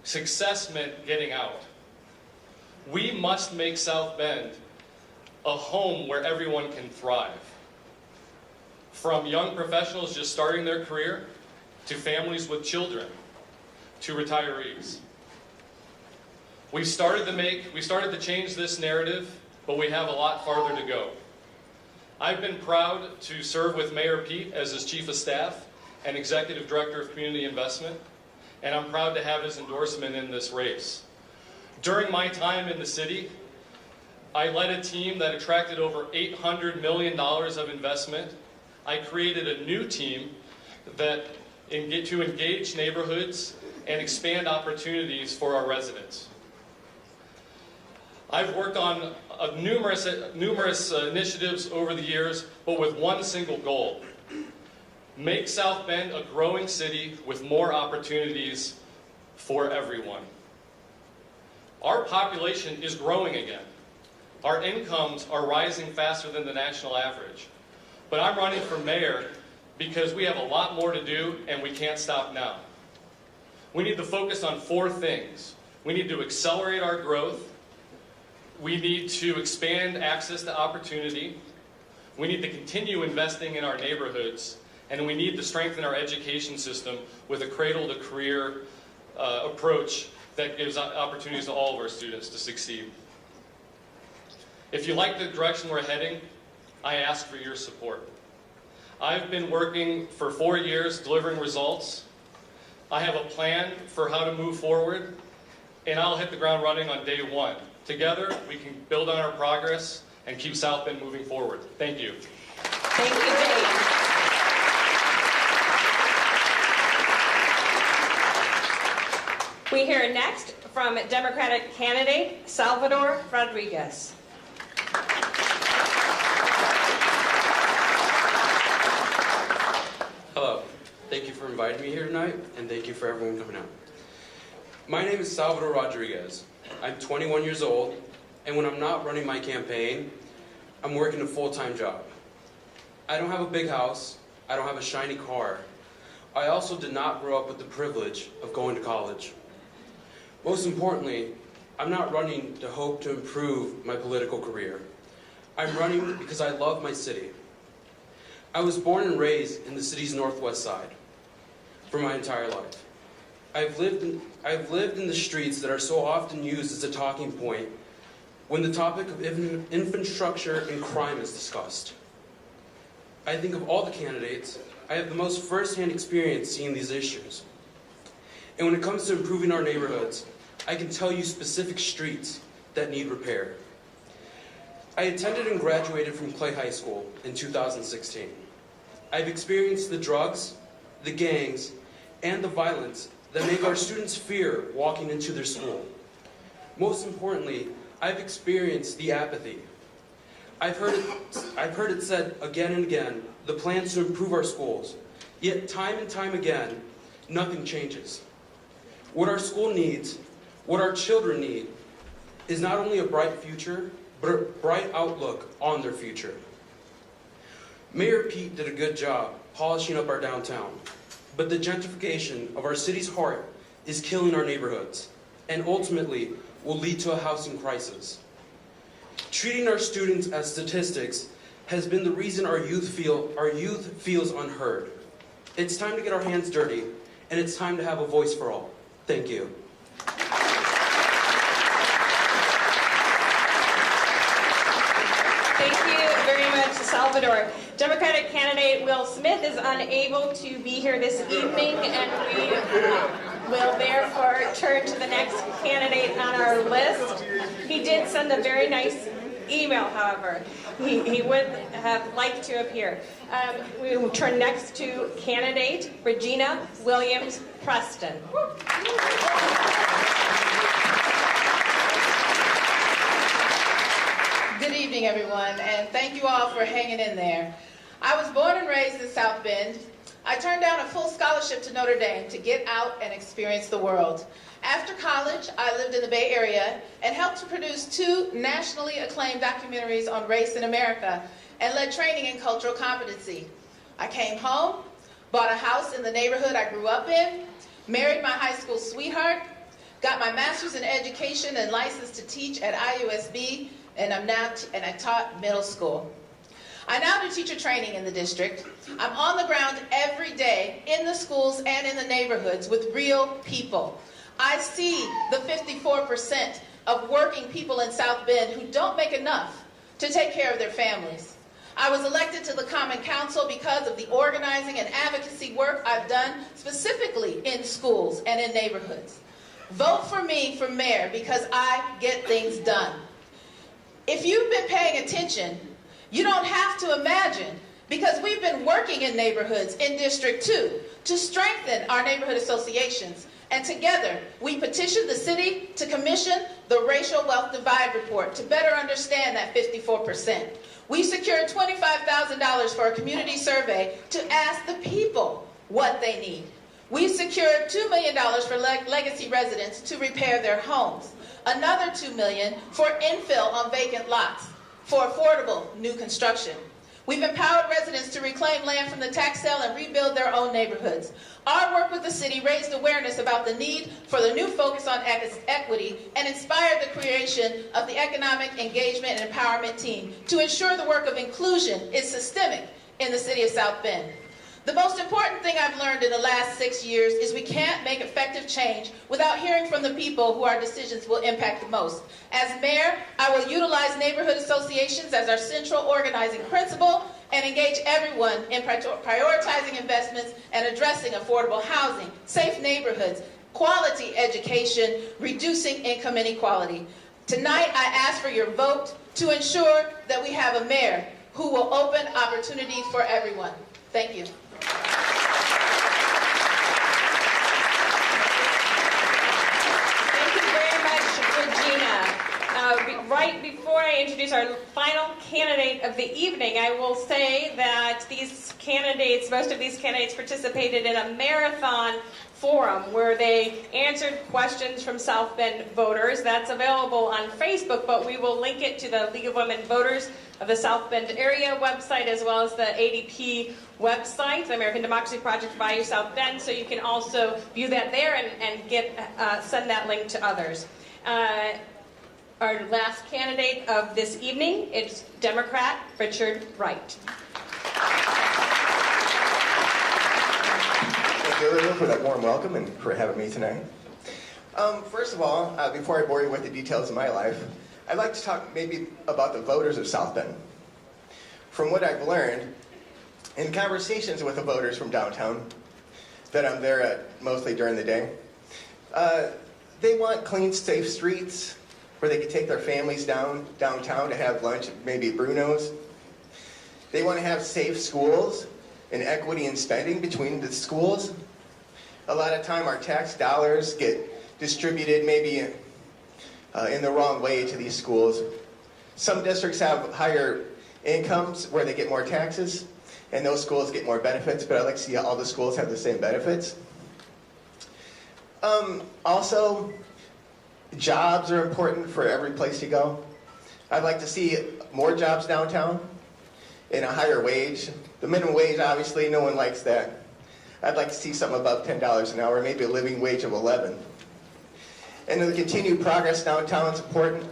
success meant getting out. We must make South Bend a home where everyone can thrive. From young professionals just starting their career, to families with children, to retirees. We started to change this narrative, but we have a lot farther to go. I've been proud to serve with Mayor Pete as his Chief of Staff and Executive Director of Community Investment, and I'm proud to have his endorsement in this race. During my time in the city, I led a team that attracted over $800 million of investment. I created a new team to engage neighborhoods and expand opportunities for our residents. I've worked on numerous initiatives over the years, but with one single goal: make South Bend a growing city with more opportunities for everyone. Our population is growing again. Our incomes are rising faster than the national average. But I'm running for mayor because we have a lot more to do, and we can't stop now. We need to focus on 4 things. We need to accelerate our growth. We need to expand access to opportunity. We need to continue investing in our neighborhoods. And we need to strengthen our education system with a cradle-to-career approach that gives opportunities to all of our students to succeed. If you like the direction we're heading, I ask for your support. I've been working for 4 years delivering results. I have a plan for how to move forward, and I'll hit the ground running on day one. Together, we can build on our progress and keep South Bend moving forward. Thank you. Thank you, Dave. We hear next from Democratic candidate Salvador Rodriguez. Hello. Thank you for inviting me here tonight, and thank you for everyone coming out. My name is Salvador Rodriguez. I'm 21 years old, and when I'm not running my campaign, I'm working a full-time job. I don't have a big house. I don't have a shiny car. I also did not grow up with the privilege of going to college. Most importantly, I'm not running to hope to improve my political career. I'm running because I love my city. I was born and raised in the city's northwest side for my entire life. I've lived in the streets that are so often used as a talking point when the topic of infrastructure and crime is discussed. I think of all the candidates, I have the most first-hand experience seeing these issues. And when it comes to improving our neighborhoods, I can tell you specific streets that need repair. I attended and graduated from Clay High School in 2016. I've experienced the drugs, the gangs, and the violence that make our students fear walking into their school. Most importantly, I've experienced the apathy. I've heard it said again and again, the plans to improve our schools, yet time and time again, nothing changes. What our school needs, what our children need, is not only a bright future, but a bright outlook on their future. Mayor Pete did a good job polishing up our downtown, but the gentrification of our city's heart is killing our neighborhoods, and ultimately will lead to a housing crisis. Treating our students as statistics has been the reason our youth feels unheard. It's time to get our hands dirty, and it's time to have a voice for all. Thank you. Thank you very much, Salvador. Democratic candidate Will Smith is unable to be here this evening, and we will therefore turn to the next candidate on our list. He did send a very nice email, however. He would have liked to appear. We will turn next to candidate Regina Williams Preston. Good evening, everyone, and thank you all for hanging in there. I was born and raised in South Bend. I turned down a full scholarship to Notre Dame to get out and experience the world. After college, I lived in the Bay Area and helped to produce 2 nationally acclaimed documentaries on race in America and led training in cultural competency. I came home, bought a house in the neighborhood I grew up in, married my high school sweetheart, got my master's in education and licensed to teach at IUSB, and I taught middle school. I now do teacher training in the district. I'm on the ground every day in the schools and in the neighborhoods with real people. I see the 54% of working people in South Bend who don't make enough to take care of their families. I was elected to the Common Council because of the organizing and advocacy work I've done specifically in schools and in neighborhoods. Vote for me for mayor because I get things done. If you've been paying attention, you don't have to imagine, because we've been working in neighborhoods in District 2 to strengthen our neighborhood associations. And together, we petitioned the city to commission the Racial Wealth Divide Report to better understand that 54%. We secured $25,000 for a community survey to ask the people what they need. We secured $2 million for legacy residents to repair their homes. Another $2 million for infill on vacant lots for affordable new construction. We've empowered residents to reclaim land from the tax sale and rebuild their own neighborhoods. Our work with the city raised awareness about the need for the new focus on equity and inspired the creation of the Economic Engagement and Empowerment Team to ensure the work of inclusion is systemic in the city of South Bend. The most important thing I've learned in the last 6 years is we can't make effective change without hearing from the people who our decisions will impact the most. As mayor, I will utilize neighborhood associations as our central organizing principle and engage everyone in prioritizing investments and addressing affordable housing, safe neighborhoods, quality education, reducing income inequality. Tonight, I ask for your vote to ensure that we have a mayor who will open opportunity for everyone. Thank you. Right before I introduce our final candidate of the evening, I will say that most of these candidates participated in a marathon forum where they answered questions from South Bend voters. That's available on Facebook, but we will link it to the League of Women Voters of the South Bend area website, as well as the ADP website, the American Democracy Project Bayou South Bend, so you can also view that there and send that link to others. Our last candidate of this evening is Democrat Richard Wright. Thank you, everyone, for that warm welcome and for having me tonight. First of all, before I bore you with the details of my life, I'd like to talk maybe about the voters of South Bend. From what I've learned in conversations with the voters from downtown, that I'm there at mostly during the day, they want clean, safe streets, where they could take their families downtown to have lunch, maybe at Bruno's. They want to have safe schools and equity in spending between the schools. A lot of time our tax dollars get distributed maybe in the wrong way to these schools. Some districts have higher incomes where they get more taxes, and those schools get more benefits, but I'd like to see all the schools have the same benefits. Also, jobs are important for every place you go. I'd like to see more jobs downtown and a higher wage. The minimum wage, obviously, no one likes that. I'd like to see something above $10 an hour, maybe a living wage of $11. And the continued progress downtown is important.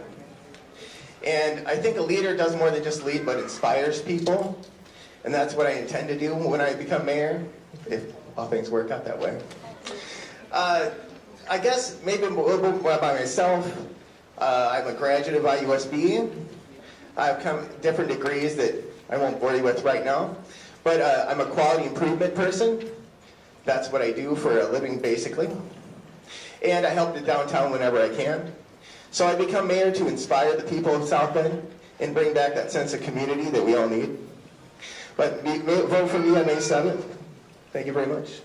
And I think a leader does more than just lead, but inspires people. And that's what I intend to do when I become mayor, if all things work out that way. I guess maybe a little bit more by myself. I'm a graduate of IUSB. I've come different degrees that I won't bore you with right now. But I'm a quality improvement person. That's what I do for a living, basically. And I help the downtown whenever I can. So I become mayor to inspire the people of South Bend and bring back that sense of community that we all need. But vote for me on May 7th. Thank you very much.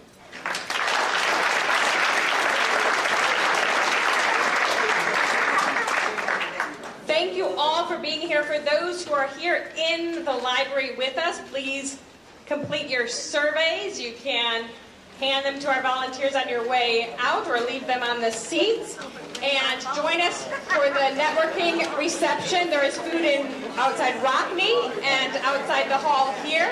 Thank you all for being here. For those who are here in the library with us, please complete your surveys. You can hand them to our volunteers on your way out or leave them on the seats. And join us for the networking reception. There is food outside Rockney and outside the hall here.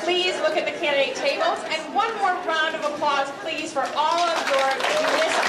Please look at the candidate tables. And one more round of applause, please, for all of your municipal